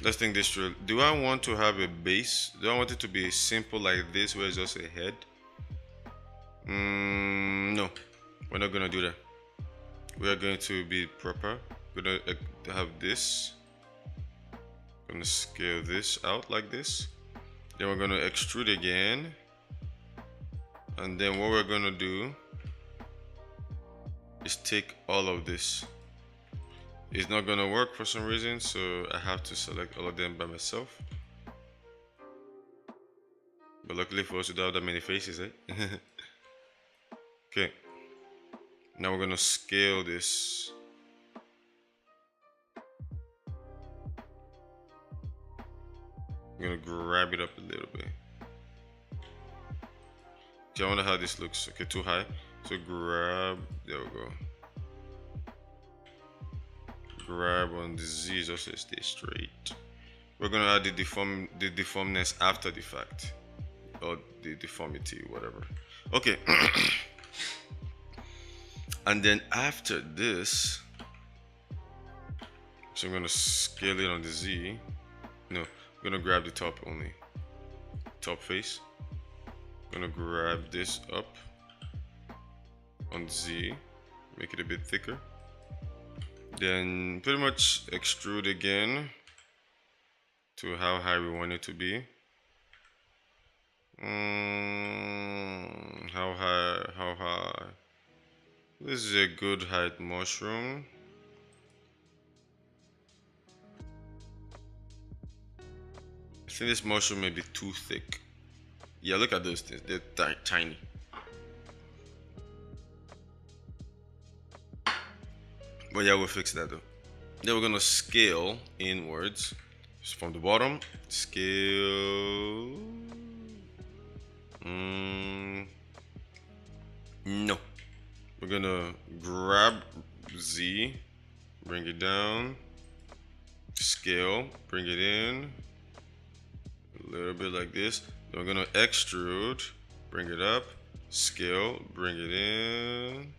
A: let's think this through. Do I want to have a base? Do I want it to be simple like this where it's just a head? No, we're not gonna do that. We are going to be proper. We're gonna have this. Gonna scale this out like this. Then we're gonna extrude again. And then what we're gonna do is take all of this. It's not gonna work for some reason, so I have to select all of them by myself. But luckily for us, we don't have that many faces, eh? Okay. Now we're gonna scale this. I'm gonna grab it up a little bit. Okay, I wonder how this looks. Okay, too high. So grab, there we go. Grab on the Z just to stay straight. We're gonna add the deformness after the fact. Or the deformity, whatever. Okay. And then after this, so I'm gonna scale it on the Z. No, I'm gonna grab the top only. Top face. I'm gonna grab this up on Z, make it a bit thicker. Then pretty much extrude again to how high we want it to be. How high? How high? This is a good height mushroom. I think this mushroom may be too thick. Yeah, look at those things. They're tiny. But yeah, we'll fix that though. Then we're gonna scale inwards. Just from the bottom. Scale. No. We're gonna grab Z, bring it down, scale, bring it in, a little bit like this. Then we're gonna extrude, bring it up, scale, bring it in,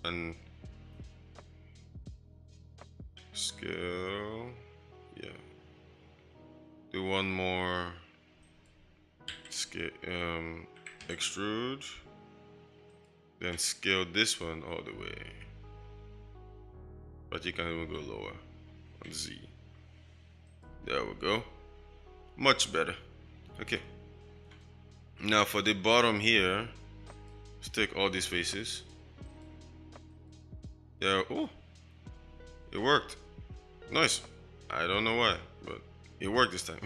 A: and scale, yeah. Do one more extrude, then scale this one all the way, but you can even go lower on Z. There we go, much better. Okay, now for the bottom here, let's take all these faces. Yeah, oh, it worked. Nice. I don't know why, but it worked this time.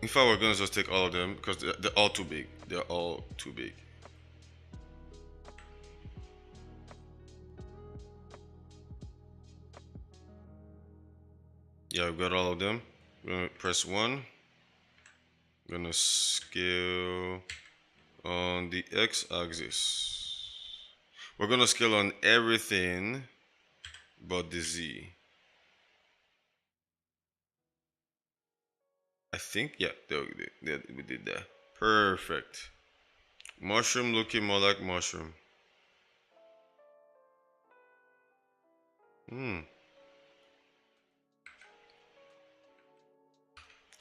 A: In fact, we're gonna just take all of them because they're all too big. They're all too big. Yeah, I've got all of them. We're gonna press 1. I'm gonna scale on the x-axis. We're gonna scale on everything but the z. I think, yeah, we did that. Perfect. Mushroom looking more like mushroom.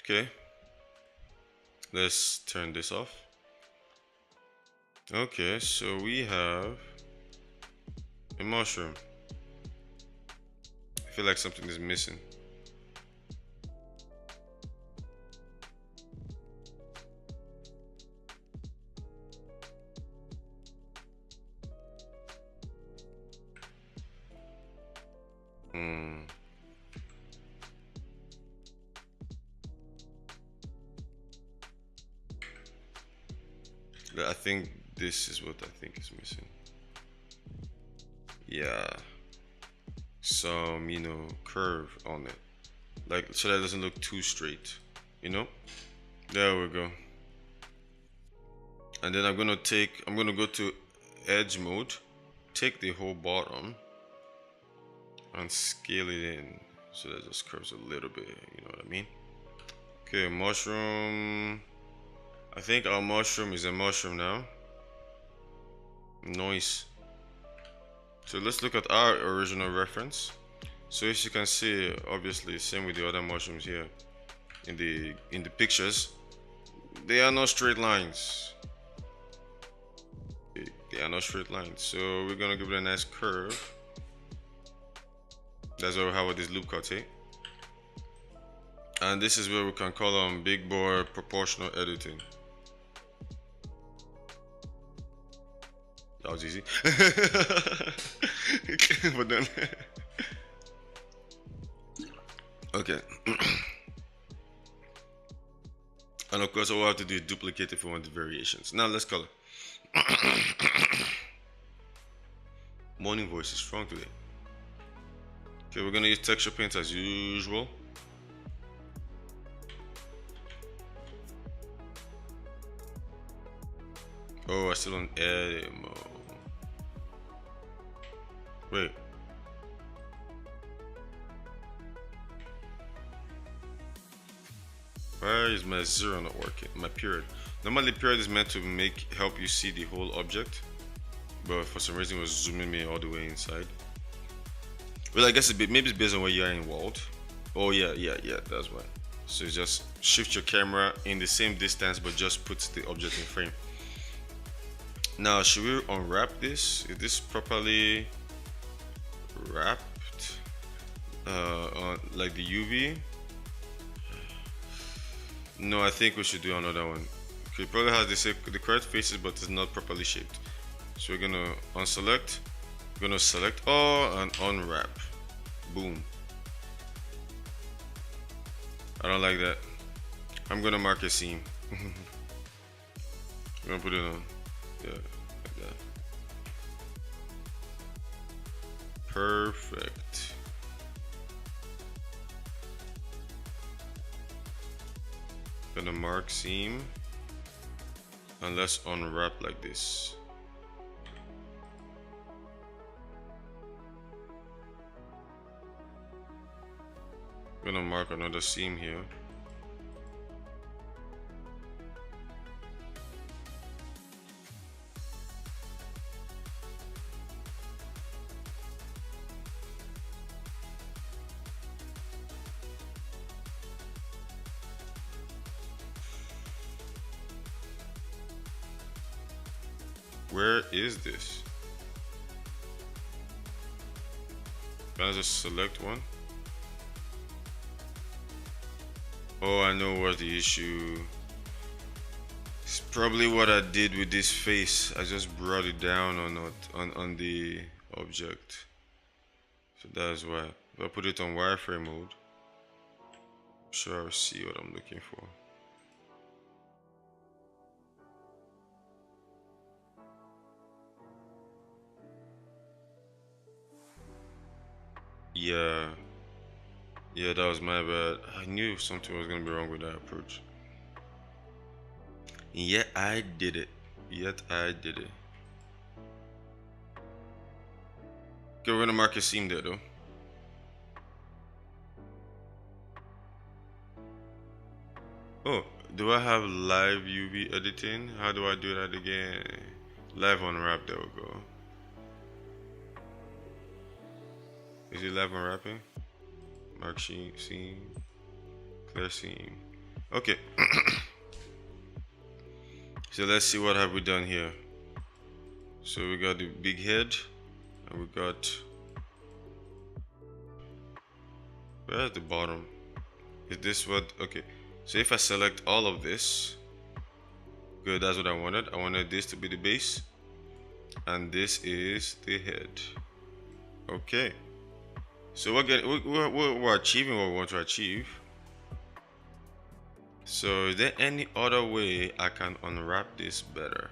A: Okay. Let's turn this off. Okay, so we have a mushroom. I feel like something is missing. I think this is what I think is missing. Yeah, some, curve on it, like, so that it doesn't look too straight, There we go. And then I'm gonna go to edge mode, take the whole bottom and scale it in so that it just curves a little bit, you know what I mean? Okay, mushroom. I think our mushroom is a mushroom now. Nice. So let's look at our original reference. So as you can see, obviously same with the other mushrooms here in the pictures, they are not straight lines. They are not straight lines. So we're gonna give it a nice curve. That's what we have with this loop cut, eh? And this is where we can call on big boy proportional editing. That was easy. But then okay. And of course all we have to do is duplicate if we want the variations. Now let's color. Morning voice is strong today. Okay, we're gonna use texture paint as usual. Oh, I still on edit mode. Wait. Why is my 0 not working? My period. Normally period is meant to help you see the whole object, but for some reason it was zooming me all the way inside. Well, I guess maybe it's based on where you are in world. Oh yeah, that's why. So you just shift your camera in the same distance, but just puts the object in frame. Now, should we unwrap this? Is this properly wrapped? On like the UV? No, I think we should do another one. Okay, it probably has the correct faces, but it's not properly shaped. So we're gonna unselect, we're gonna select all and unwrap. Boom. I don't like that. I'm gonna mark a seam. I'm gonna put it on. Yeah, like that. Perfect. Gonna mark seam and let's unwrap like this. Gonna mark another seam here. Where is this? Can I just select one? Oh, I know what the issue. It's probably what I did with this face. I just brought it down on the object. So that's why. If I put it on wireframe mode, I'm sure I'll see what I'm looking for. Yeah. Yeah, that was my bad. I knew something was gonna be wrong with that approach. Yet I did it. Yet I did it. Okay, we're gonna mark a seam there though. Oh, do I have live UV editing? How do I do that again? Live unwrap, there we go. Is it live unwrapping? Mark seam, clear seam. Okay. So let's see what have we done here. So we got the big head, and we got, where's the bottom? Is this what? Okay. So if I select all of this, good, that's what I wanted. I wanted this to be the base, and this is the head. Okay. So we're achieving what we want to achieve. So is there any other way I can unwrap this better?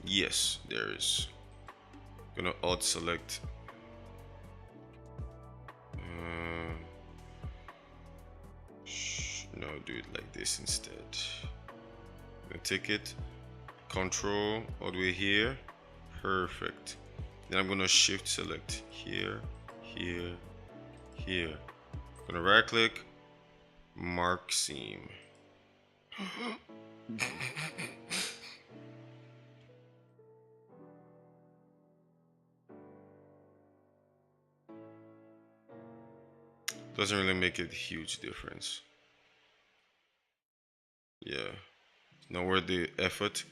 A: Yes, there is. I'm gonna alt select. No, do it like this instead. I'm gonna take it, control all the way here. Perfect. Then I'm gonna shift select here, here, here. I'm gonna right click, mark seam. Doesn't really make a huge difference. Yeah, not worth the effort.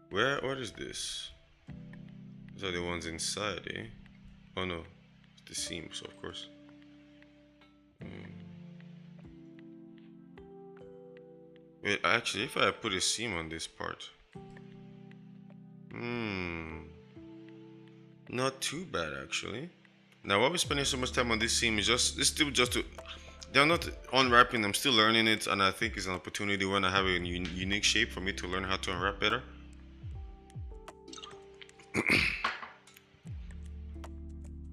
A: What is this? These are the ones inside, eh? Oh no, it's the seams, of course. Wait, actually, if I put a seam on this part, not too bad actually. Now, why we're spending so much time on this seam is it's still just to, they're not unwrapping. I'm still learning it, and I think it's an opportunity when I have a unique shape for me to learn how to unwrap better.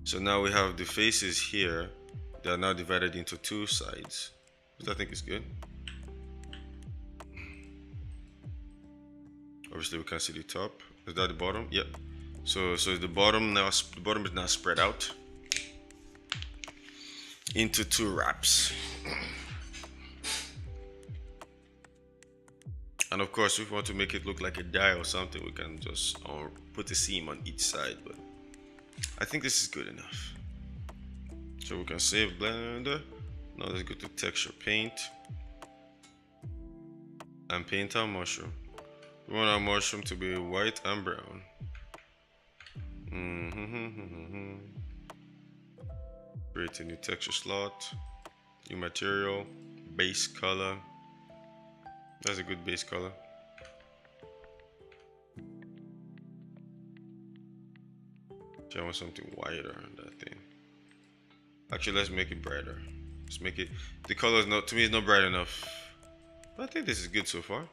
A: So now we have the faces here. They are now divided into two sides, which I think is good. Obviously, we can see the top. Is that the bottom? Yep. So the bottom is now spread out into two wraps. And of course, if we want to make it look like a die or something, we can just put a seam on each side. But I think this is good enough. So we can save Blender. Now let's go to texture paint and paint our mushroom. We want our mushroom to be white and brown. Create a new texture slot, new material, base color. That's a good base color. I want something whiter on that thing. Actually, let's make it brighter. Let's make it, the color is not, to me, it's not bright enough. But I think this is good so far.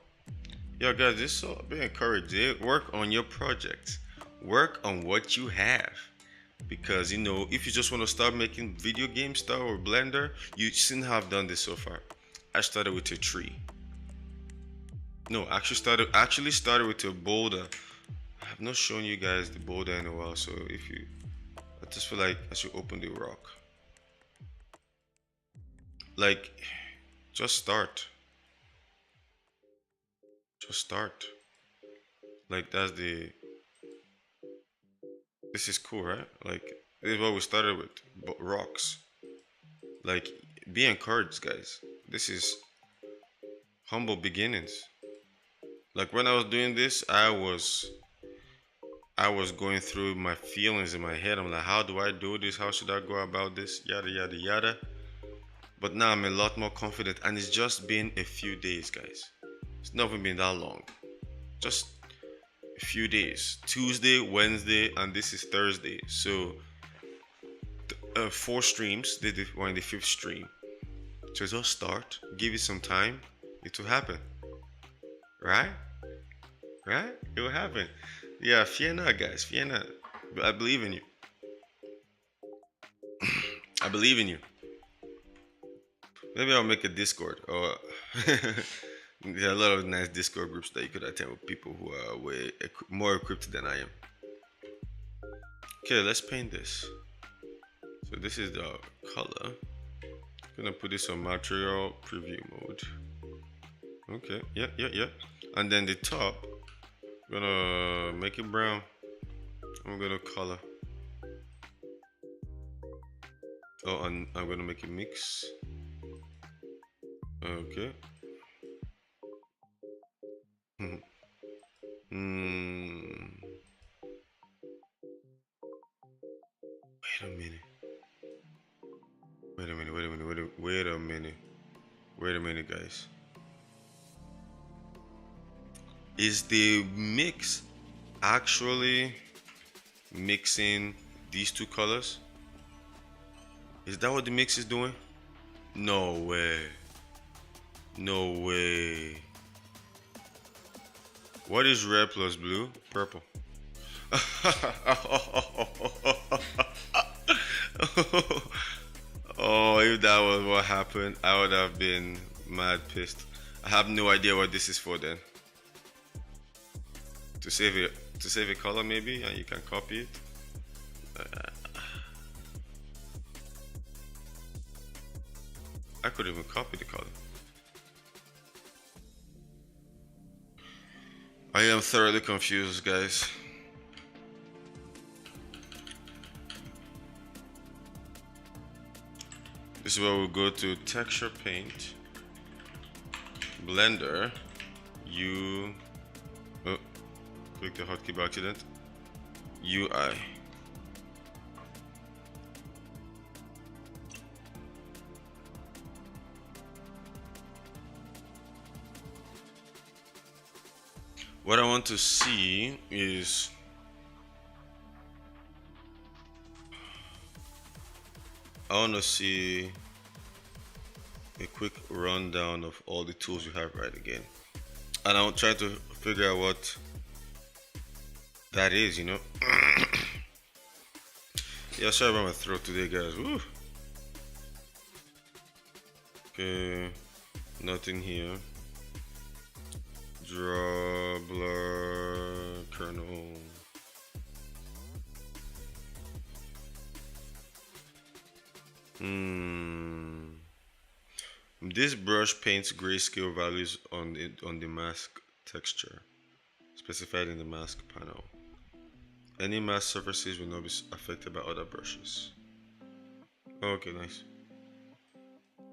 A: Yo guys, just so be encouraged. Work on your projects. Work on what you have. Because you know, if you just want to start making video game stuff or Blender, you shouldn't have done this so far. I started with a tree. No, actually started with a boulder. I have not shown you guys the boulder in a while, so I just feel like I should open the rock. Like, just start. Just start. Like this is cool, right? Like, this is what we started with, rocks. Like, be encouraged, guys. This is Humble beginnings. Like when I was doing this, I was going through my feelings in my head. I'm like, how do I do this? How should I go about this? Yada yada yada. But now I'm a lot more confident, and it's just been a few days, guys. It's not even been that long. Just a few days. Tuesday, Wednesday, and this is Thursday. So, four streams. We're in the fifth stream. So just start. Give it some time. It will happen, right? Right? It will happen. Yeah, fear not, guys. Fear not. I believe in you. I believe in you. Maybe I'll make a Discord, or there are a lot of nice Discord groups that you could attend with people who are way more equipped than I am. Okay, let's paint this. So this is the color. Gonna put this on material preview mode. Okay, yeah. And then the top, gonna make it brown. I'm gonna color. Oh, and I'm gonna make it mix. Okay. Hmm. Wait a minute. Wait a minute, guys. Is the mix actually mixing these two colors? Is that what the mix is doing? No way. No way. What is red plus blue? Purple. Oh, if that was what happened, I would have been mad pissed. I have no idea what this is for then. To save a color maybe, and you can copy it. I could even copy the color. I am thoroughly confused, guys. This is where we'll go to texture paint, blender, click the hotkey by accident, UI. What I want to see is I want to see a quick rundown of all the tools you have right again. And I'm trying to figure out what that is, you know. Yeah, sorry about my throat today, guys. Woo. Okay, nothing here. Draw, blur, kernel. This brush paints grayscale values on the mask texture specified in the mask panel. Any mask surfaces will not be affected by other brushes. Okay, nice.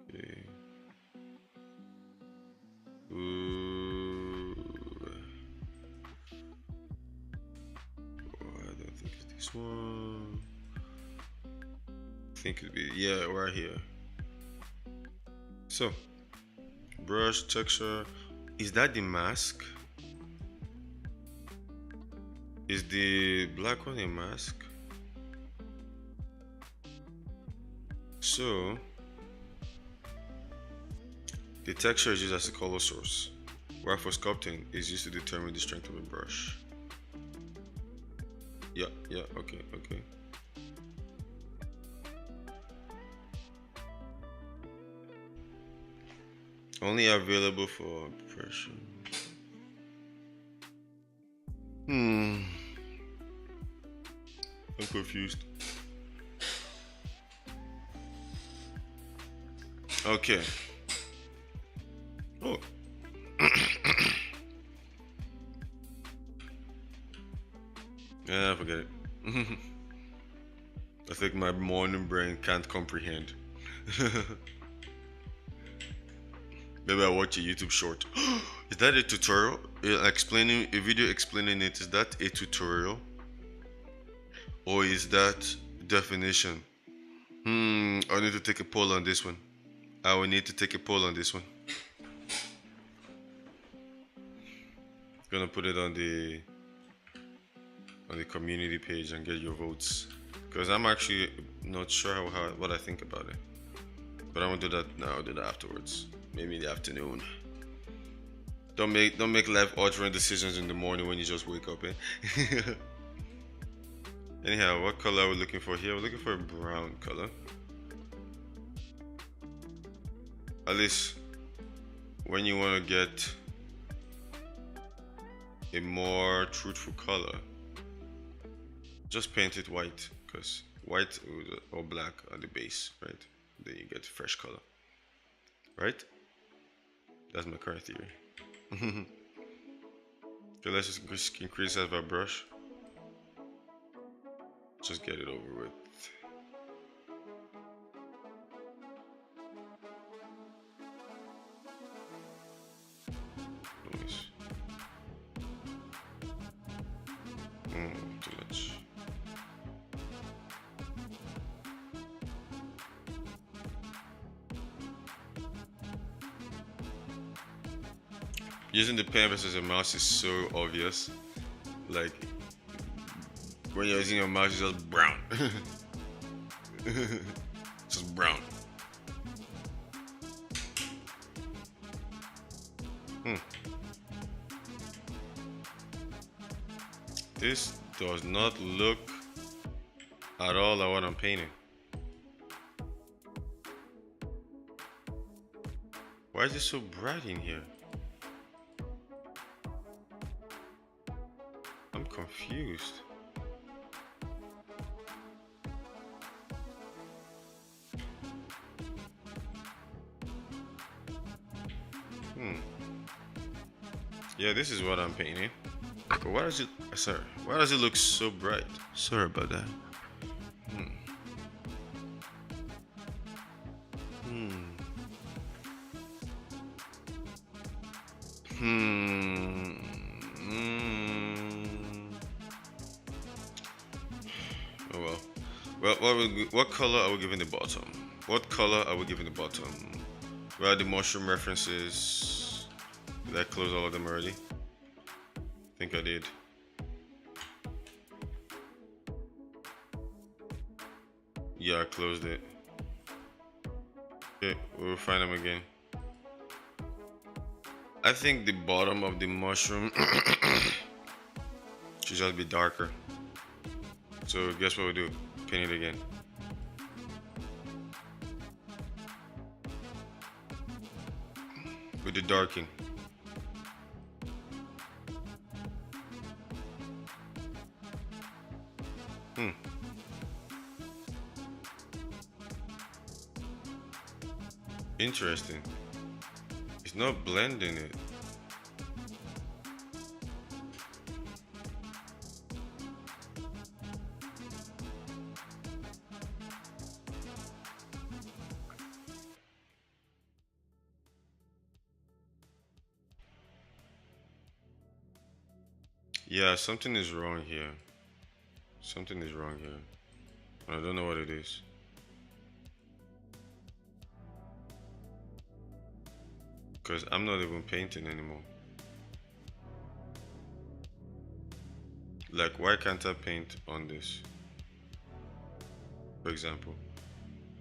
A: Okay. Ooh. Oh, I don't think it's this one. I think it'll be, yeah, right here. So, brush texture. Is that the mask? Is the black one a mask? So, the texture is used as a color source, while for sculpting is used to determine the strength of a brush. Yeah, okay. Only available for pressure. I'm confused. Okay. Oh. Yeah, forget it. I think my morning brain can't comprehend. Maybe I watch a YouTube short. Is that a tutorial? Explaining a video explaining it. Is that a tutorial? Or is that definition? I need to take a poll on this one. I will need to take a poll on this one. Gonna put it on the community page and get your votes. Because I'm actually not sure what I think about it. But I won't do that now. I'll do that afterwards. Maybe in the afternoon. Don't make life altering decisions in the morning when you just wake up. Anyhow, what color are we looking for here? We're looking for a brown color. At least when you want to get a more truthful color, just paint it white, because white or black are the base, right? Then you get fresh color, right? That's my current theory. Okay, let's just increase that by brush. Just get it over with. Nice. Too much. Using the pen versus a mouse is so obvious. Like when you're using your mouse, it's just brown. Just brown. This does not look at all like what I'm painting. Why is it so bright in here? I'm confused. Yeah, this is what I'm painting. But why does it, sorry, why does it look so bright? Sorry about that. Oh well. What color are we giving the bottom? What color are we giving the bottom? Where are the mushroom references? Did I close all of them already? I think I did. Yeah, I closed it. Okay, we'll find them again. I think the bottom of the mushroom should just be darker. So guess what we'll do? Paint it again. With the darking. Interesting. It's not blending it. Yeah, something is wrong here. Something is wrong here. I don't know what it is. Because I'm not even painting anymore. Like, why can't I paint on this? For example.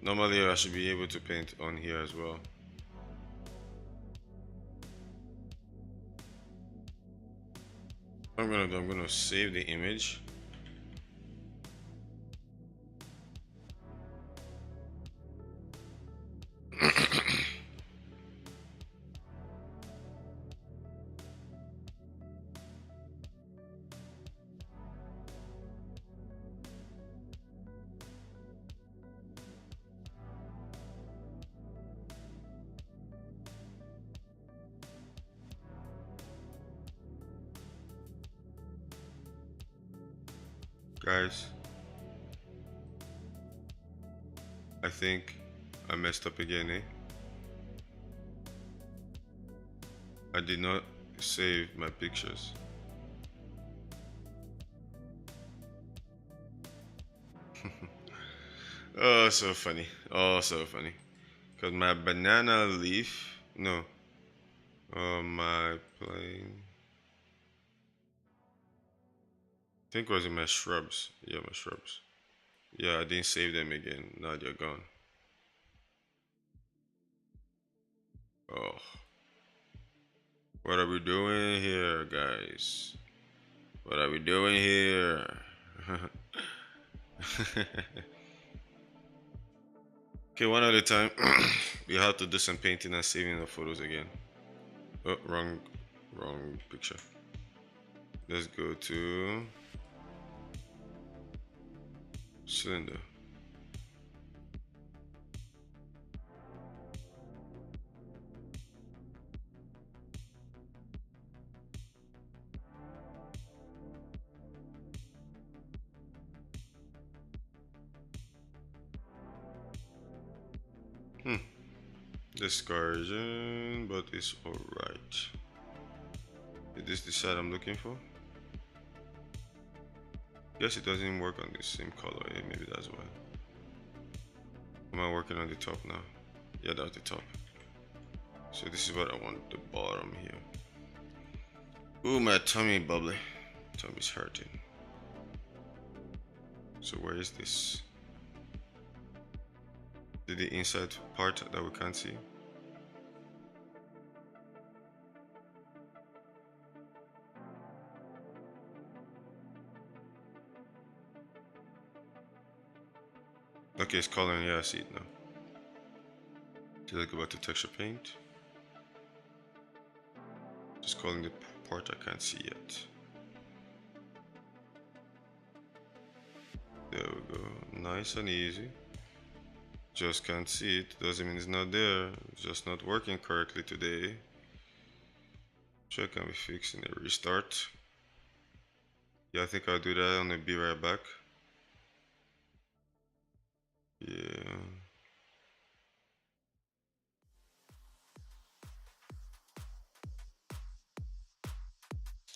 A: Normally I should be able to paint on here as well. I'm gonna save the image. Guys, I think I messed up again, eh? I did not save my pictures. Oh, so funny. Oh, so funny. Cause my banana leaf, no, my plane. I think it was in my shrubs. Yeah, my shrubs. Yeah, I didn't save them again. Now they're gone. Oh, what are we doing here, guys? What are we doing here? Okay, one at a time. We have to do some painting and saving the photos again. Oh, wrong picture. Let's go to cylinder. Hmm. Discouraging, but it's alright. Is this the side I'm looking for? Guess it doesn't work on the same color. Yeah, maybe that's why. Am I working on the top now? Yeah, that's the top. So this is what I want, the bottom here. Ooh, my tummy bubbly. Tummy's hurting. So where is this? The inside part that we can't see? Okay, it's coloring. Yeah, I see it now. So let's go back to texture paint. Just calling the part I can't see yet. There we go. Nice and easy. Just can't see it. Doesn't mean it's not there. It's just not working correctly today. Check can be fixed in a restart. Yeah, I think I'll do that and I'll be right back. Yeah.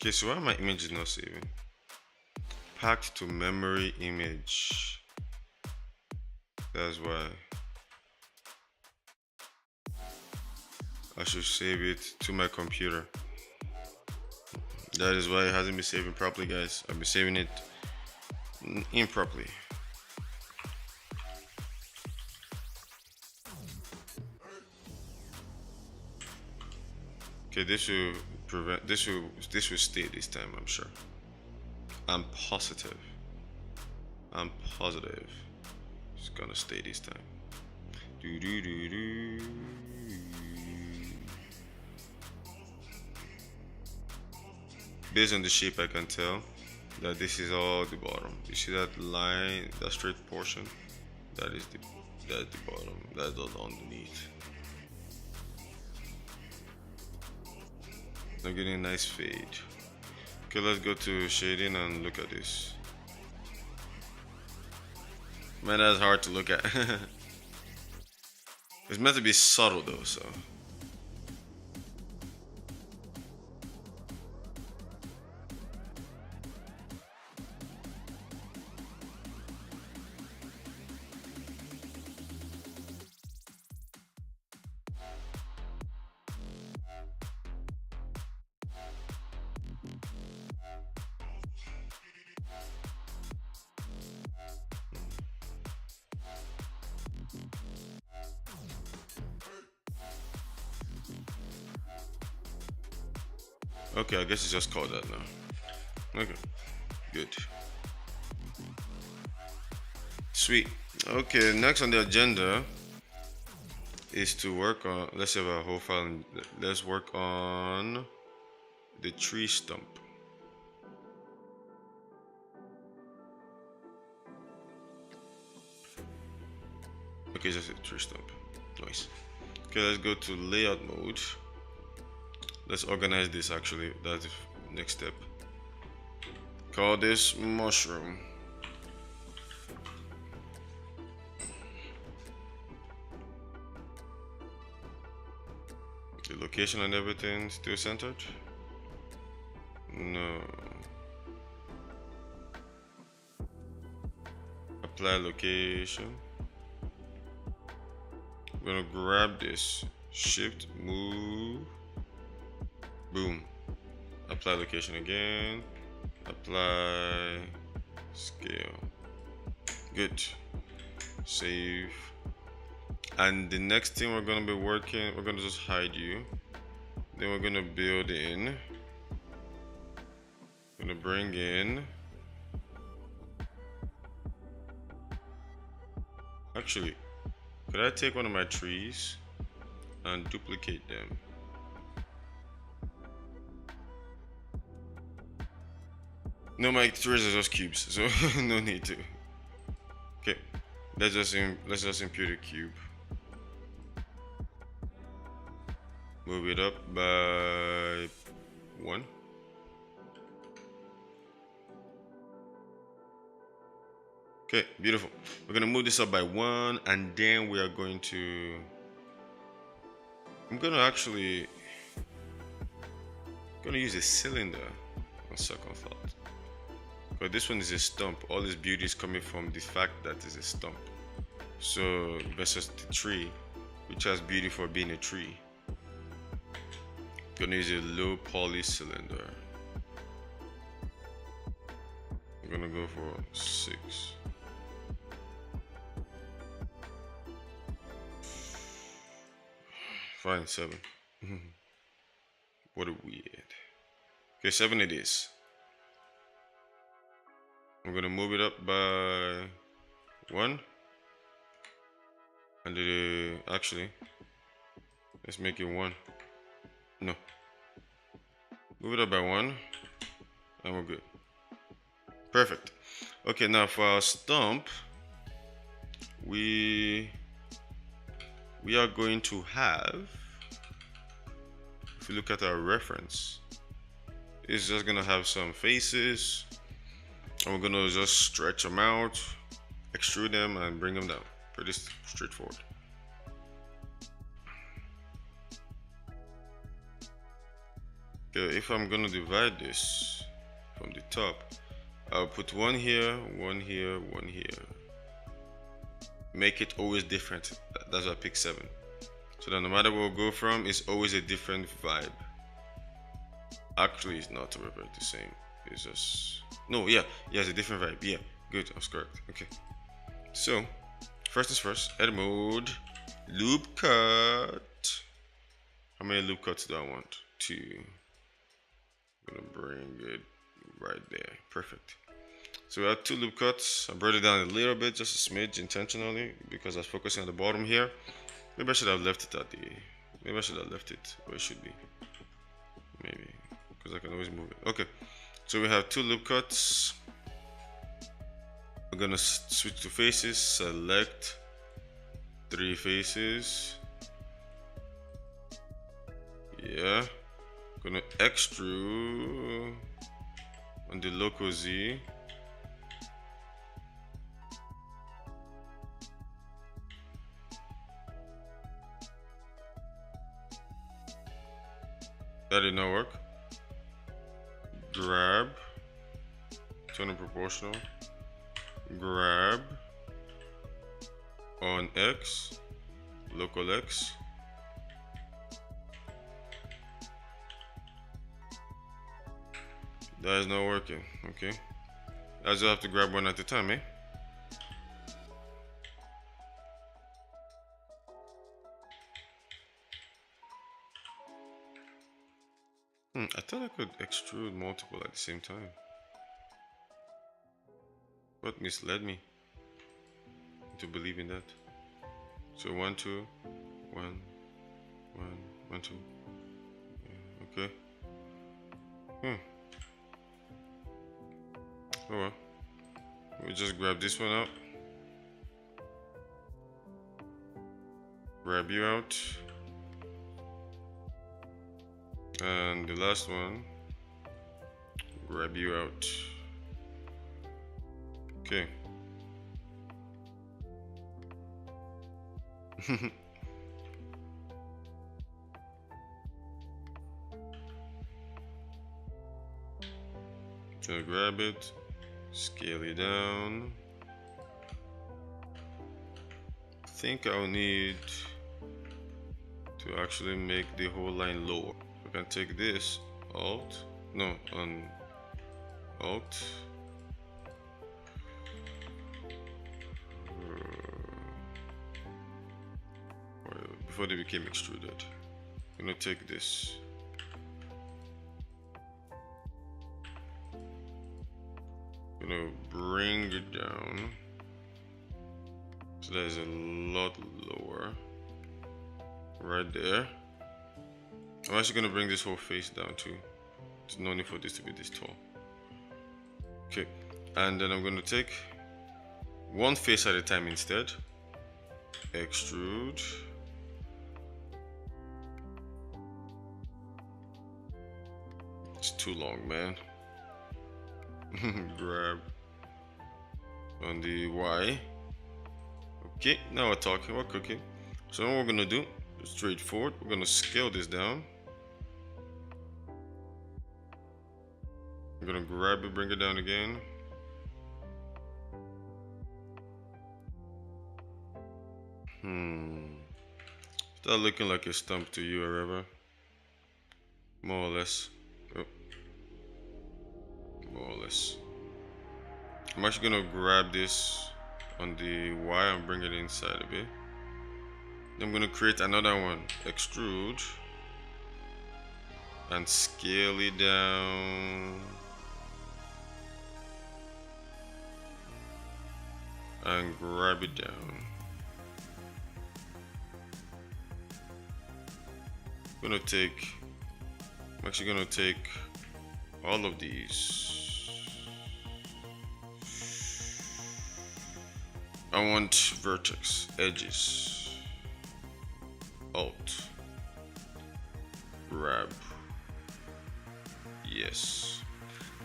A: Okay, so why my image is not saving? Packed to memory image. That's why. I should save it to my computer. That is why it hasn't been saving properly, guys. I've been saving it improperly. Okay, this will prevent. This will stay this time. I'm sure. I'm positive. I'm positive. It's gonna stay this time. Do do do do. Based on the shape, I can tell that this is all the bottom. You see that line, that straight portion? That's the bottom. That's all underneath. I'm getting a nice fade. Okay, let's go to shading and look at this. Man, that's hard to look at. It's meant to be subtle though, so. Okay, I guess it's just called that now. Okay, good. Sweet. Okay, next on the agenda is to work on, let's have a whole file, and let's work on the tree stump. Okay, just a tree stump. Nice. Okay, let's go to layout mode. Let's organize this actually. That's the next step. Call this mushroom. The location and everything still centered? No. Apply location. We're gonna grab this. Shift, move. Boom. Apply location again. Apply scale. Good. Save. And the next thing we're gonna be working, we're gonna just hide you. Then we're gonna build in. Gonna bring in. Actually, could I take one of my trees and duplicate them? No, my trees are just cubes, so no need to. Okay, let's just impute a cube. Move it up by 1. Okay, beautiful. We're gonna move this up by 1, and then we are going to. I'm gonna use a cylinder on second thought. But this one is a stump. All this beauty is coming from the fact that it's a stump. So versus the tree, which has beauty for being a tree. Gonna use a low poly cylinder. I'm gonna go for 6. Fine, 7. What a weird. Okay, 7 it is. I'm gonna move it up by 1. And actually, let's make it 1. No. Move it up by 1, and we're good. Perfect. Okay, now for our stump, we are going to have, if you look at our reference, it's just gonna have some faces, and we're gonna just stretch them out, extrude them, and bring them down. Pretty straightforward. Okay, if I'm gonna divide this from the top, I'll put 1 here, 1 here, 1 here. Make it always different. That's why I pick 7. So that no matter where we'll go from, it's always a different vibe. Actually, it's not revert the same. It's just it's a different vibe. Yeah, good. I was correct. Okay. So first is first. Edit mode. Loop cut. How many loop cuts do I want? 2. I'm gonna bring it right there. Perfect. So we have 2 loop cuts. I brought it down a little bit, just a smidge intentionally, because I was focusing on the bottom here. Maybe I should have left it maybe I should have left it where it should be. Maybe, because I can always move it. Okay, so we have 2 loop cuts. We're gonna switch to faces, select 3 faces. Yeah, gonna extrude on the local Z. That did not work. Grab, turn it proportional. Grab on X, local X. That is not working. Okay, I just have to grab one at a time, eh? I thought I could extrude multiple at the same time. What misled me into believing that? So 1, 2, 1, 1, 1, 2. Yeah, okay. Oh well. We'll just grab this one out. Grab you out. And the last one, grab you out. Okay. Gonna grab it, scale it down. I think I'll need to actually make the whole line lower. I can take this, Alt, no, on Alt. Before they became extruded. I'm gonna take this. Gonna bring it down. So that is a lot lower. Right there. I'm actually gonna bring this whole face down too. There's no need for this to be this tall. Okay, and then I'm gonna take one face at a time instead. Extrude. It's too long, man. Grab on the Y. Okay, now we're talking, we're cooking. So what we're gonna do, straightforward, we're gonna scale this down. I'm gonna grab it, bring it down again. Start looking like a stump to you, Areva. More or less. Oh. More or less. I'm actually gonna grab this on the Y and bring it inside of it. I'm gonna create another one. Extrude. And scale it down. And grab it down. I'm actually gonna take all of these. I want vertex, edges. Alt. Grab. Yes.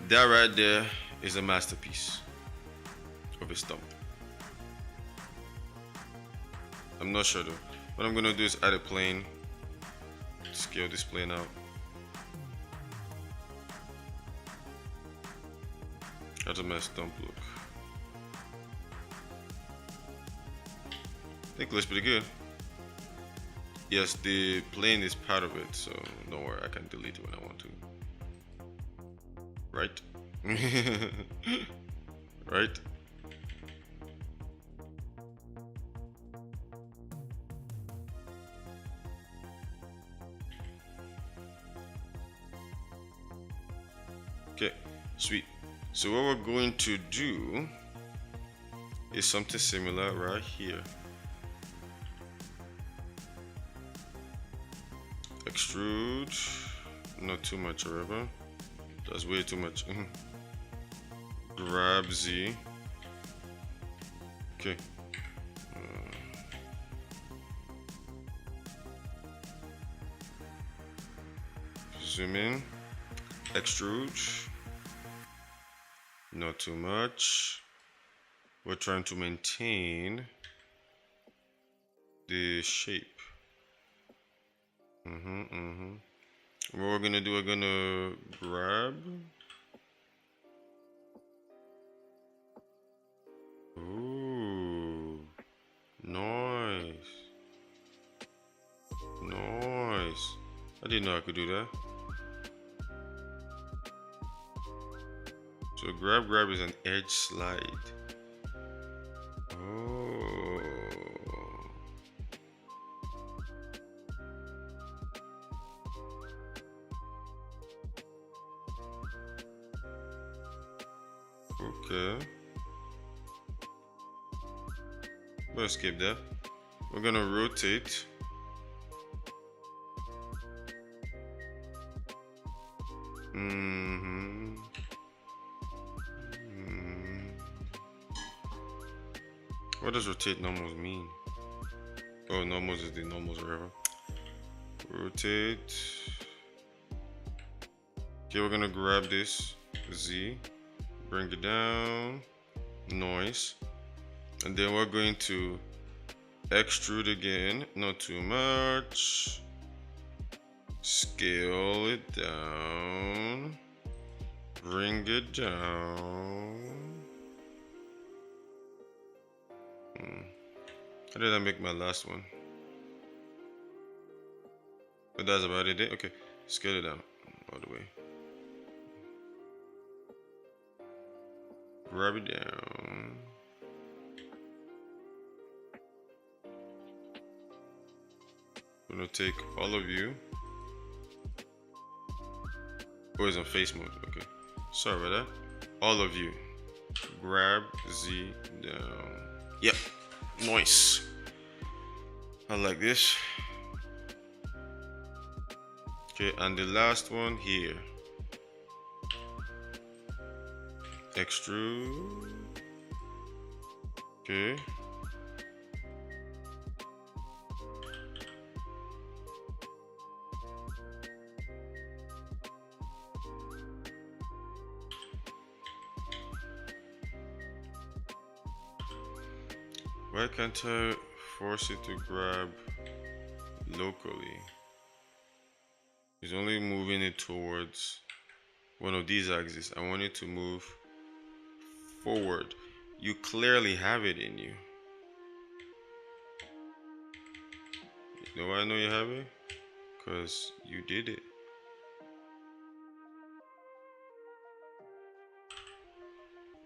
A: That right there is a masterpiece of a stump. I'm not sure though. What I'm gonna do is add a plane. Scale this plane out. How does my stump look? I think it looks pretty good. Yes, the plane is part of it, so don't worry, I can delete it when I want to. Right? Right? Okay, sweet. So what we're going to do is something similar right here. Extrude, not too much, however. That's way too much. Grab Z. Okay. Zoom in. Extrude. Not too much. We're trying to maintain the shape. What we're gonna do, we're gonna grab. Ooh, nice. Nice. I didn't know I could do that. So grab is an edge slide. Oh. Okay. We'll escape that. We're gonna rotate. What does rotate normals mean? Oh, normals is the normals or whatever. Rotate. Okay, we're gonna grab this Z, bring it down, noise, and then we're going to extrude again, not too much, scale it down, Bring it down. How did I make my last one? But that's about it. Okay, scale it down all the way. Grab it down. I'm gonna take all of you. Oh, it's on face mode. Okay, sorry about that. All of you, grab Z down. Yep, nice. I like this. Okay, and the last one here. Extrude. Okay. Why can't I force it to grab locally? It's only moving it towards one of these axes. I want it to move forward. You clearly have it in you. You know why I know you have it? Because you did it.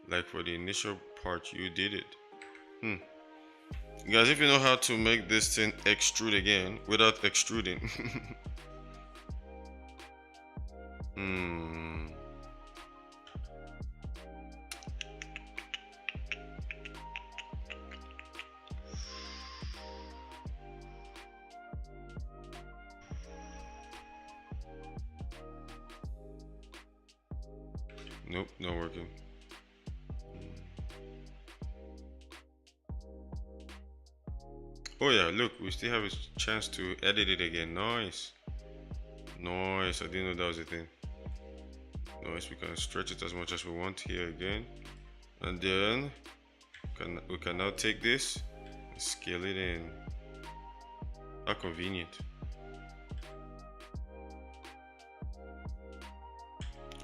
A: Like for the initial part, you did it. Guys, if you know how to make this thing extrude again without extruding. Nope, not working. Oh yeah, look, we still have a chance to edit it again. Nice. Nice, I didn't know that was a thing. Nice, we can stretch it as much as we want here again. And then we can now take this and scale it in. How convenient.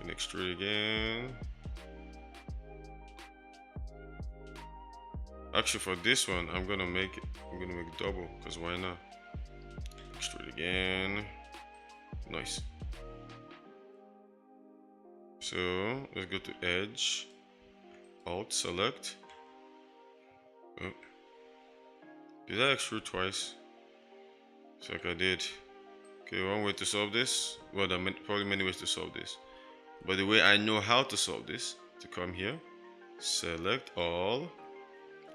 A: And extrude again. Actually, for this one, I'm gonna make double, because why not? Extrude again. Nice. So let's go to edge, alt select. Oh. Did I extrude twice? It's like I did. Okay, one way to solve this. Well, there are probably many ways to solve this. But the way I know how to solve this, to come here, select all,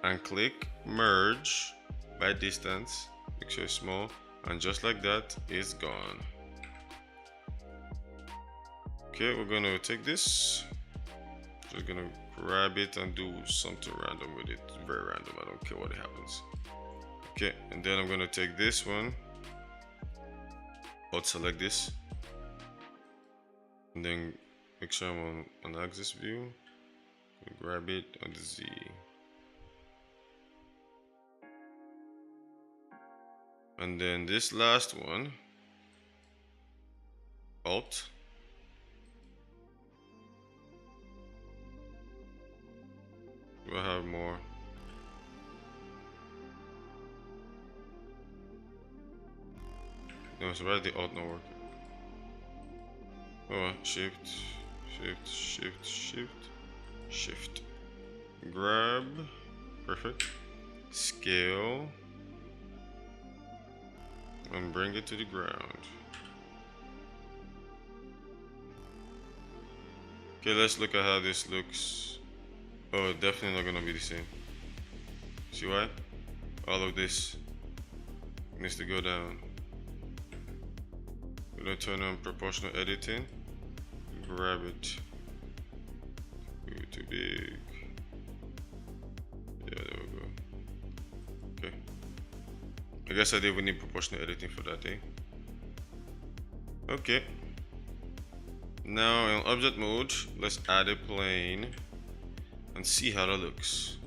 A: and click merge by distance. Make sure it's small, and just like that, it's gone. Okay, we're gonna take this. Just gonna grab it and do something random with it. Very random. I don't care what it happens. Okay, and then I'm gonna take this one. I'll select this, and then make sure I'm on axis view. Grab it on the Z. And then this last one, alt. Do I have more? No, it's right, the alt not working. Oh, shift, shift, shift, shift, shift. Grab, perfect. Scale, and bring it to the ground. Okay, let's look at how this looks. Oh, definitely not gonna be the same. See why? All of this needs to go down. We're gonna turn on proportional editing. Grab it. Too big. Yeah, there we go. Okay. I guess I did. We need proportional editing for that thing. Okay. Now in object mode, let's add a plane and see how that looks.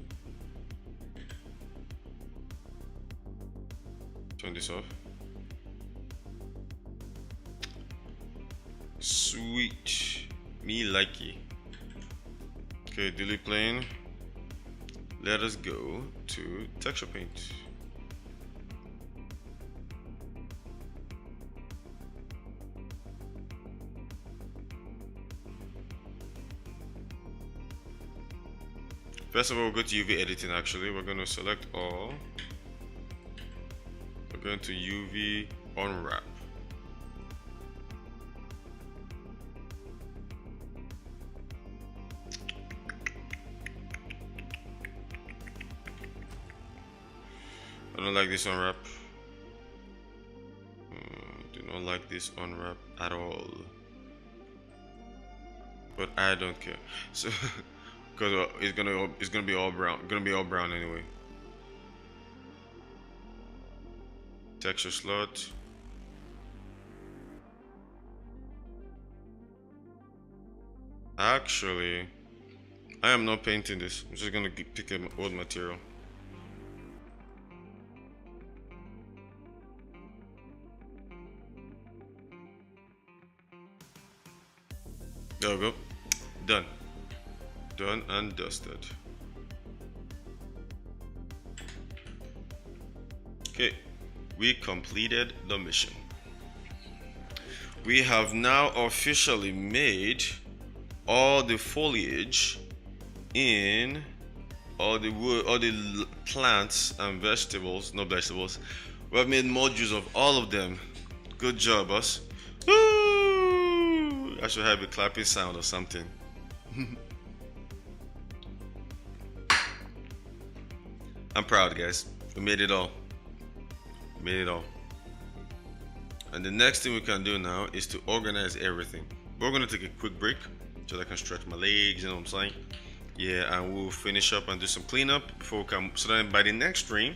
A: Turn this off. Sweet. Me likey. Okay, delete plane. Let us go to texture paint. First of all, we'll go to UV editing actually. We're going to select all. We're going to UV unwrap. I don't like this unwrap. Do not like this unwrap at all. But I don't care. So, because it's gonna be all brown. Gonna be all brown anyway. Texture slot. Actually, I am not painting this. I'm just gonna pick an old material. There we go. Done. Done and dusted. Okay, we completed the mission. We have now officially made all the foliage in all the wood, all the plants and vegetables, not vegetables. We have made modules of all of them. Good job, us. Woo! I should have a clapping sound or something. I'm proud, guys. We made it all. Made it all. And the next thing we can do now is to organize everything. We're gonna take a quick break so that I can stretch my legs, you know what I'm saying? Yeah, and we'll finish up and do some cleanup before we come. So then by the next stream,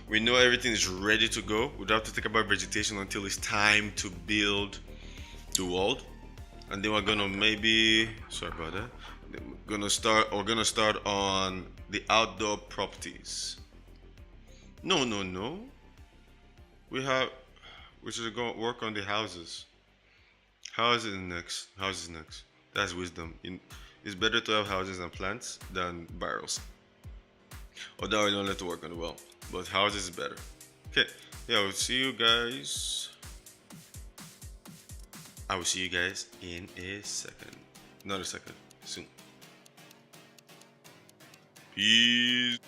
A: we know everything is ready to go. We don't have to think about vegetation until it's time to build the world. And then we're gonna maybe, sorry about that. We're gonna start on the outdoor properties. No. We should go work on the houses. Houses next. Houses next. That's wisdom. It's better to have houses and plants than barrels. Although I don't let to work on the well, but houses is better. Okay. Yeah, I'll see you guys. I will see you guys in a second. Not a second. Soon. Peace.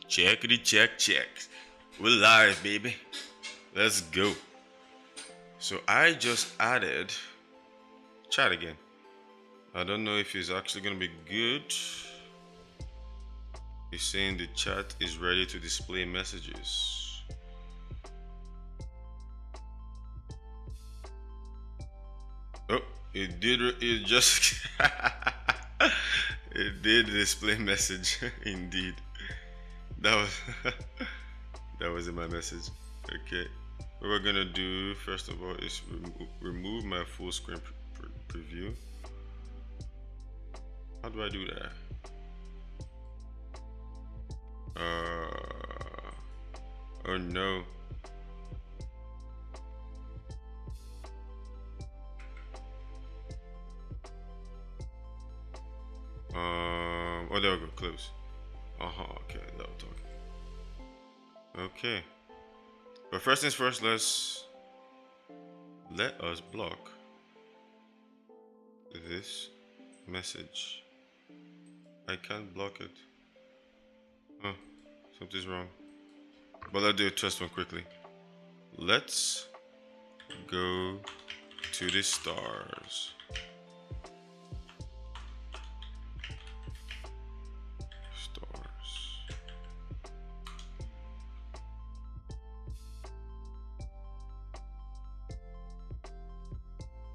A: Checkity check check. We're live, baby. Let's go. So I just added chat again. I don't know if it's actually gonna be good. He's saying the chat is ready to display messages. Oh, it did. It just it did display message. Indeed, that was that was in my message. Okay, what we're gonna do first of all is remove my full screen preview. How do I do that? Oh no. Oh, there we go, close. Okay, that'll talk. Okay. But first things first, let us block this message. I can't block it. Oh, something's wrong. But let's do a test one quickly. Let's go to the stars.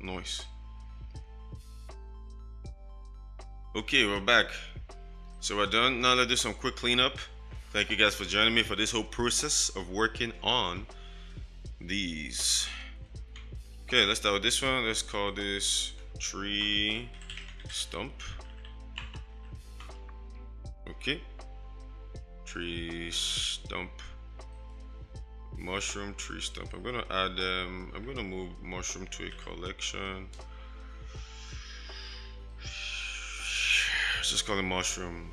A: Nice. Okay, we're back. So we're done. Now let's do some quick cleanup. Thank you guys for joining me for this whole process of working on these. Okay, let's start with this one. Let's call this tree stump. Okay. Tree stump. Mushroom tree stump. I'm gonna add I'm gonna move mushroom to a collection. Let's just call it mushroom.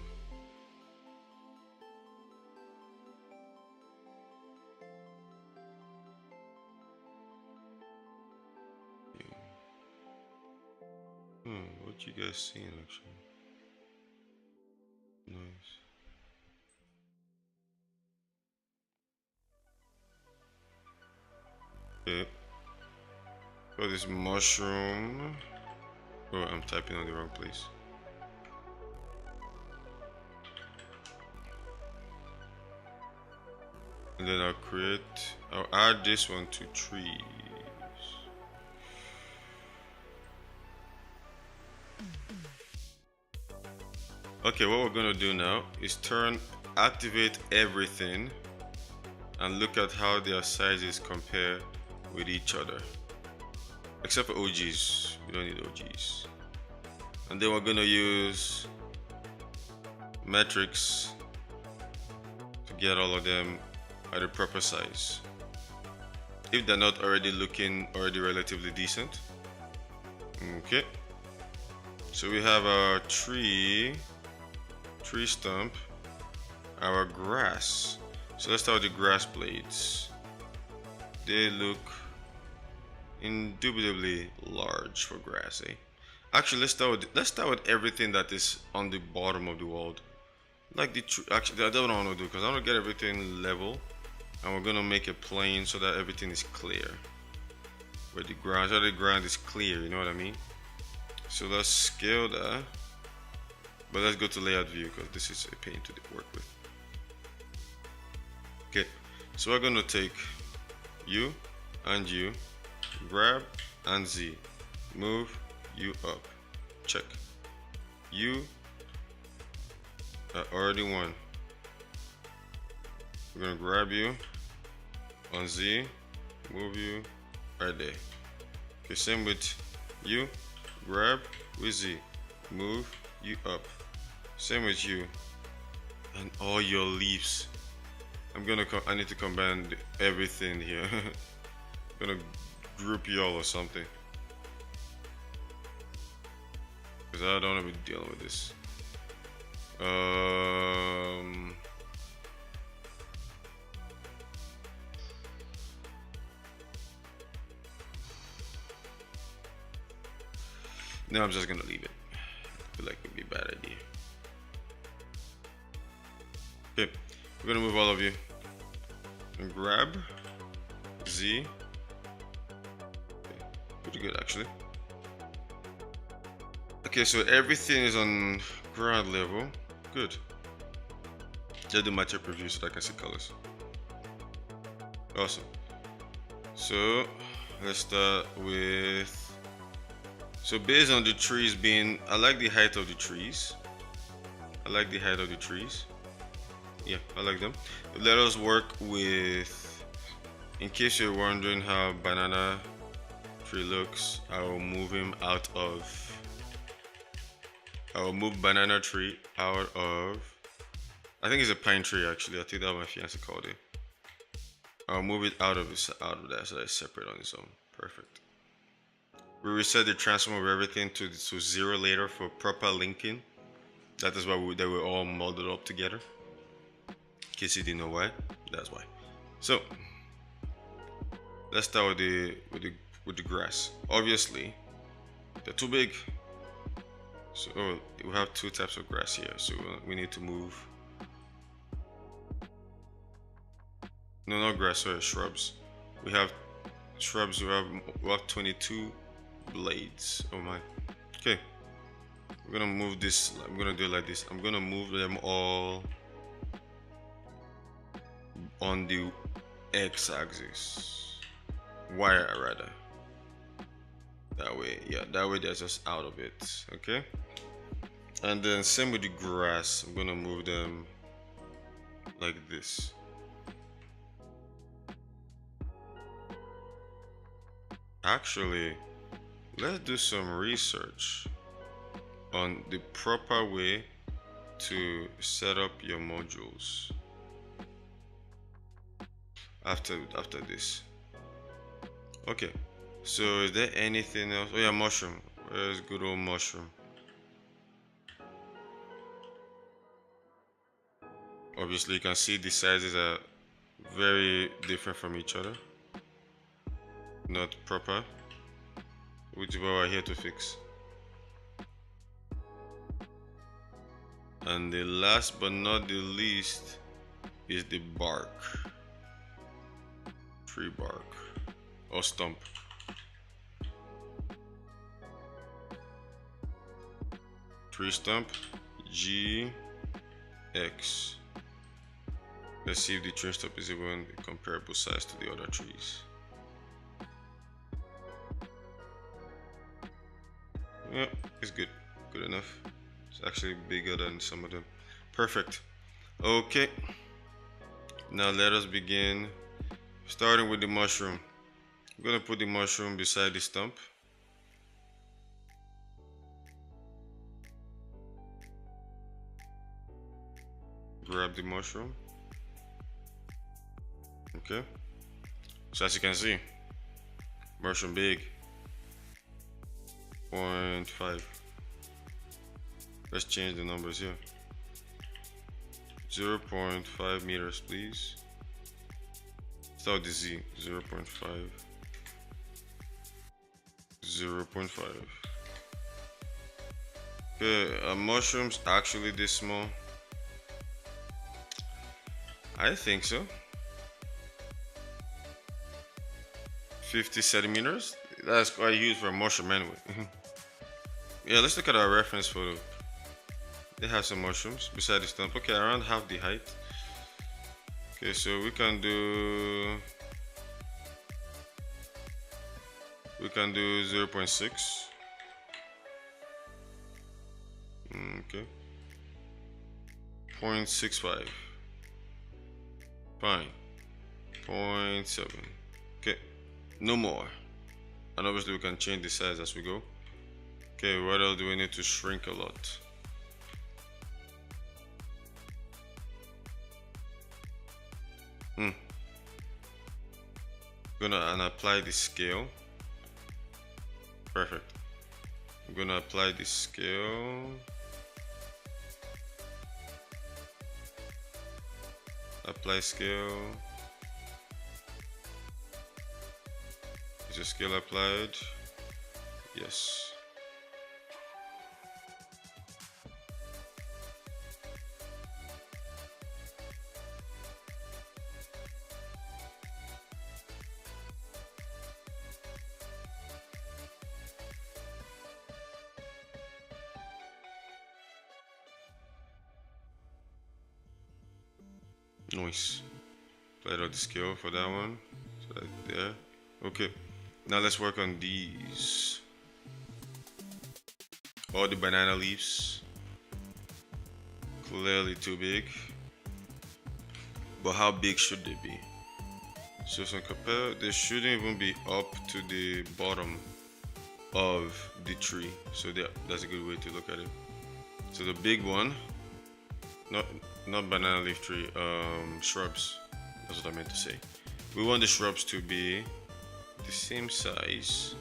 A: What you guys seeing actually? Nice. Okay. For this mushroom. Oh, I'm typing on the wrong place. And then I'll add this one to trees. Okay, what we're gonna do now is activate everything and look at how their sizes compare with each other. Except for OGs, we don't need OGs. And then we're gonna use metrics to get all of them at the proper size. If they're not already looking relatively decent. Okay. So we have our tree stump, our grass. So let's start with the grass blades. They look indubitably large for grass, eh? Actually, let's start with everything that is on the bottom of the world. Like the tree. Actually, I don't want to do because I want to get everything level, and we're gonna make it plain so that everything is clear. Where the ground is clear, you know what I mean? So let's scale that. But let's go to layout view because this is a pain to work with. Okay, so we're gonna take you and you, grab and Z, move you up, check. You are already one. We're gonna grab you on Z, move you right there. Okay, same with you, grab with Z, move you up. Same with you and all your leaves. I need to combine everything here. I'm gonna group you all or something because I don't want to be dealing with this. No, I'm just gonna leave it. I feel like it would be a bad idea. Okay, We're gonna move all of you. And grab Z. Okay. Pretty good actually. Okay, so everything is on ground level. Good. Just do matchup preview so that I can see colors. Awesome. So let's start with. So based on the trees being, I like the height of the trees. I like the height of the trees. Yeah, I like them. Let us work with. In case you're wondering how banana tree looks, I will move him out of. I will move banana tree out of. I think it's a pine tree actually. I think that's what my fiance called it. I'll move it out of there so that it's separate on its own. Perfect. We reset the transform of everything to 0 later for proper linking. That is why they were all molded up together. In case you didn't know why, that's why. So let's start with the grass. Obviously, they're too big. So we have 2 types of grass here. So we need to move. No, not grass, sorry, shrubs. We have shrubs, we have 22 blades. Oh my. Okay. We're gonna move this. I'm gonna do it like this. I'm gonna move them all on the x-axis. Y rather. That way, yeah, that way they're just out of it. Okay. And then same with the grass. I'm gonna move them like this. Actually, let's do some research on the proper way to set up your modules after this. Okay, so is there anything else? Oh yeah, mushroom. Where's good old mushroom? Obviously you can see the sizes are very different from each other. Not proper, which is what we're here to fix. And the last but not the least is the bark. Tree bark or stump. Tree stump GX. Let's see if the tree stump is even a comparable size to the other trees. Yeah, it's good. Good enough. It's actually bigger than some of them. Perfect. Okay. Now let us begin. Starting with the mushroom. I'm gonna put the mushroom beside the stump. Grab the mushroom. Okay. So as you can see, mushroom big. 0.5. Let's change the numbers here. 0.5 meters, please. Start with the Z. 0.5. 0.5. Okay, are mushrooms actually this small? I think so. 50 centimeters? That's quite huge for a mushroom anyway. Yeah, let's look at our reference photo. They have some mushrooms beside the stump. Okay, around half the height. Okay, so we can do 0.6. Okay. 0.65. Fine. 0.7. Okay. No more. And obviously we can change the size as we go. Okay, what else do we need to shrink a lot? Gonna apply the scale. Perfect. I'm gonna apply the scale. Apply scale. Is the scale applied? Yes. Nice. Played out the scale for that one. So that there. Okay. Now let's work on these. All the banana leaves. Clearly too big. But how big should they be? So some compare, they shouldn't even be up to the bottom of the tree. So that's a good way to look at it. So the big one, not banana leaf tree, shrubs. That's what I meant to say. We want the shrubs to be the same size.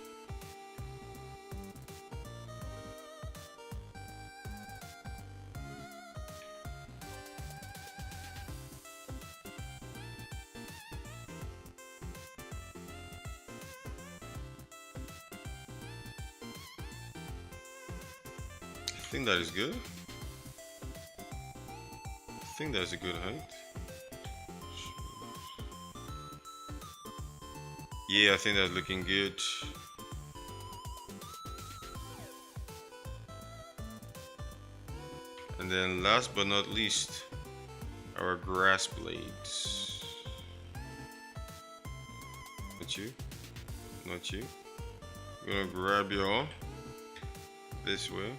A: I think that is good. I think that's a good height. Yeah, I think that's looking good. And then last but not least, our grass blades. Not you. Not you. We're gonna grab you all this way.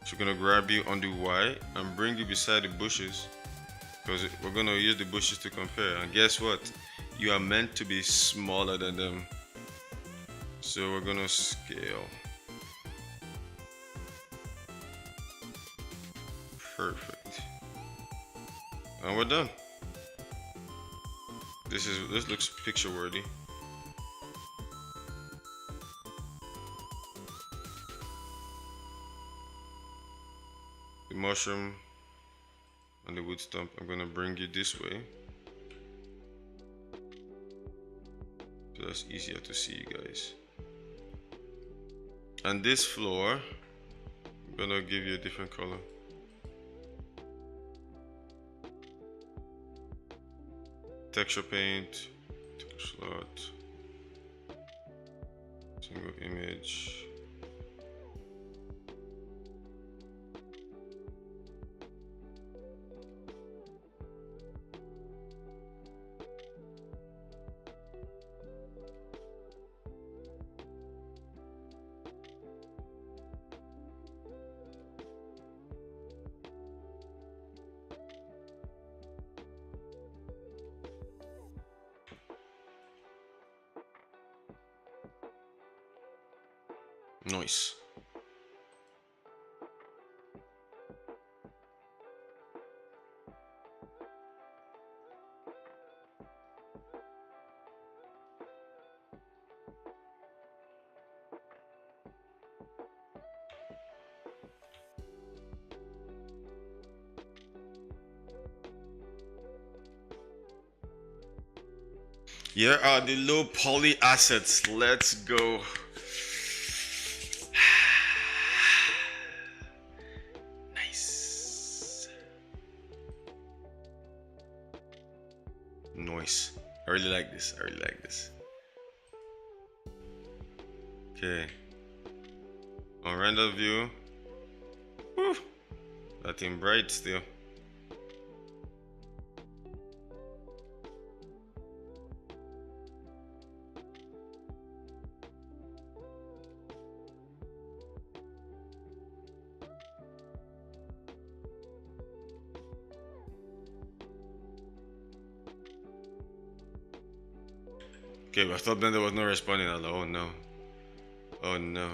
A: So we're gonna grab you on the Y and bring you beside the bushes, because we're gonna use the bushes to compare. And guess what? You are meant to be smaller than them. So we're gonna scale. Perfect. And we're done. This looks picture worthy. The mushroom and the wood stump, I'm gonna bring you this way, so that's easier to see you guys. And this floor, I'm gonna give you a different color. Texture paint, slot, single image. Nice. Here are the low poly assets. Let's go. Nice. Nice. I really like this. I really like this. Okay. On render view. Woo. That thing bright still. Okay, I thought then there was no responding at all. Oh no. Oh no.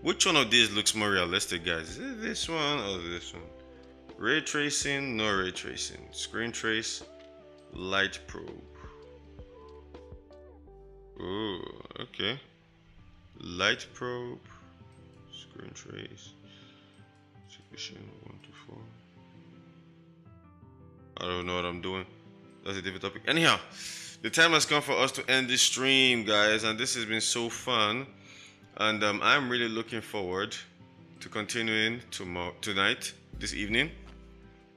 A: Which one of these looks more realistic, guys? Is it this one or this one? Ray tracing, no ray tracing. Screen trace, light probe. Oh, okay. Light probe, screen trace. Supervision 1 to 4. I don't know what I'm doing. That's a different topic. Anyhow, the time has come for us to end this stream, guys, and this has been so fun. And I'm really looking forward to continuing tonight, this evening.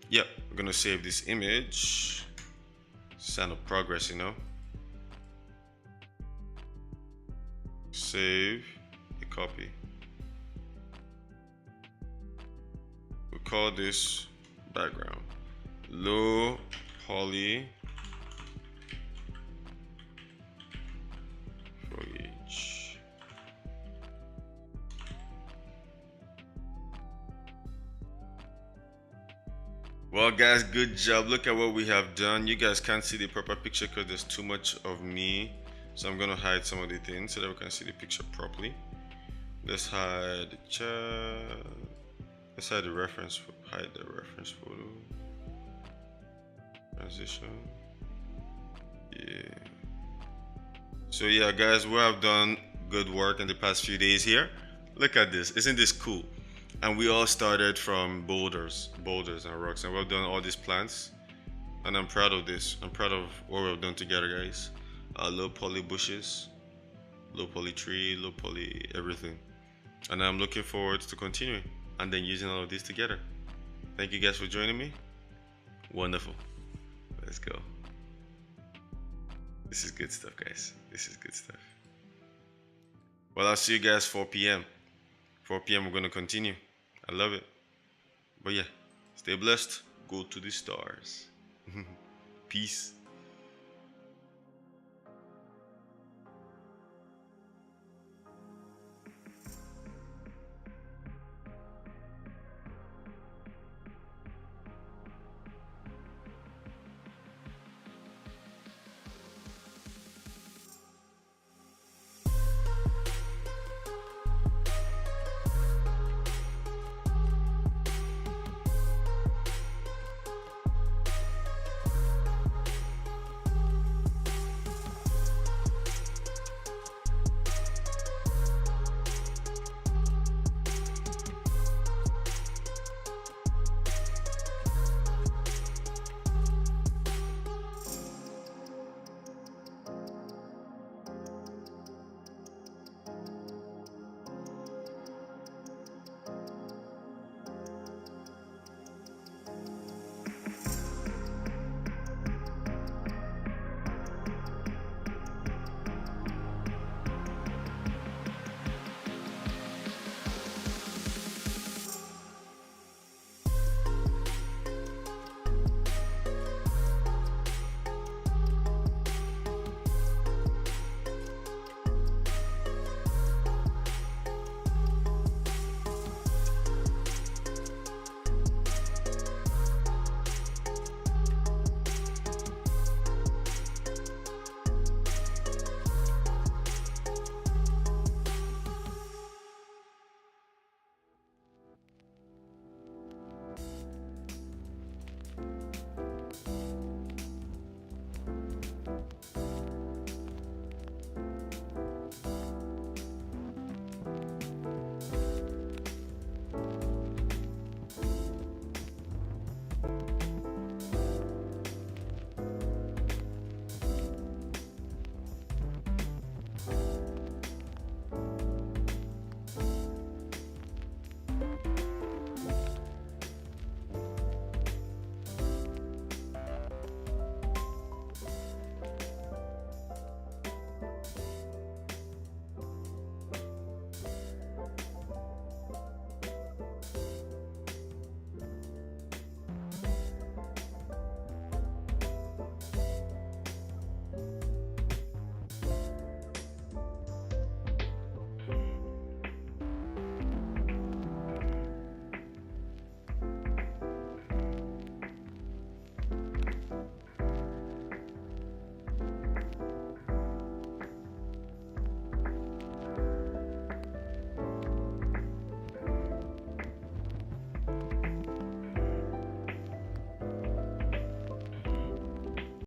A: Yep, we're gonna save this image. Sign of progress, you know. Save a copy. call this background. Low poly foliage. Well, guys, good job. Look at what we have done. You guys can't see the proper picture because there's too much of me. So I'm gonna hide some of the things so that we can see the picture properly. Let's hide the chat. Let's hide the reference. Hide the reference photo. Transition. Yeah. So yeah, guys, we have done good work in the past few days here. Look at this. Isn't this cool? And we all started from boulders and rocks, and we've done all these plants. And I'm proud of this. I'm proud of what we've done together, guys. Low poly bushes, low poly tree, low poly everything. And I'm looking forward to continuing and then using all of this together. Thank you guys for joining me. Wonderful. Let's go. This is good stuff, guys. This is good stuff. Well, I'll see you guys 4 p.m. 4 p.m. we're going to continue. I love it. But yeah, stay blessed. Go to the stars. Peace.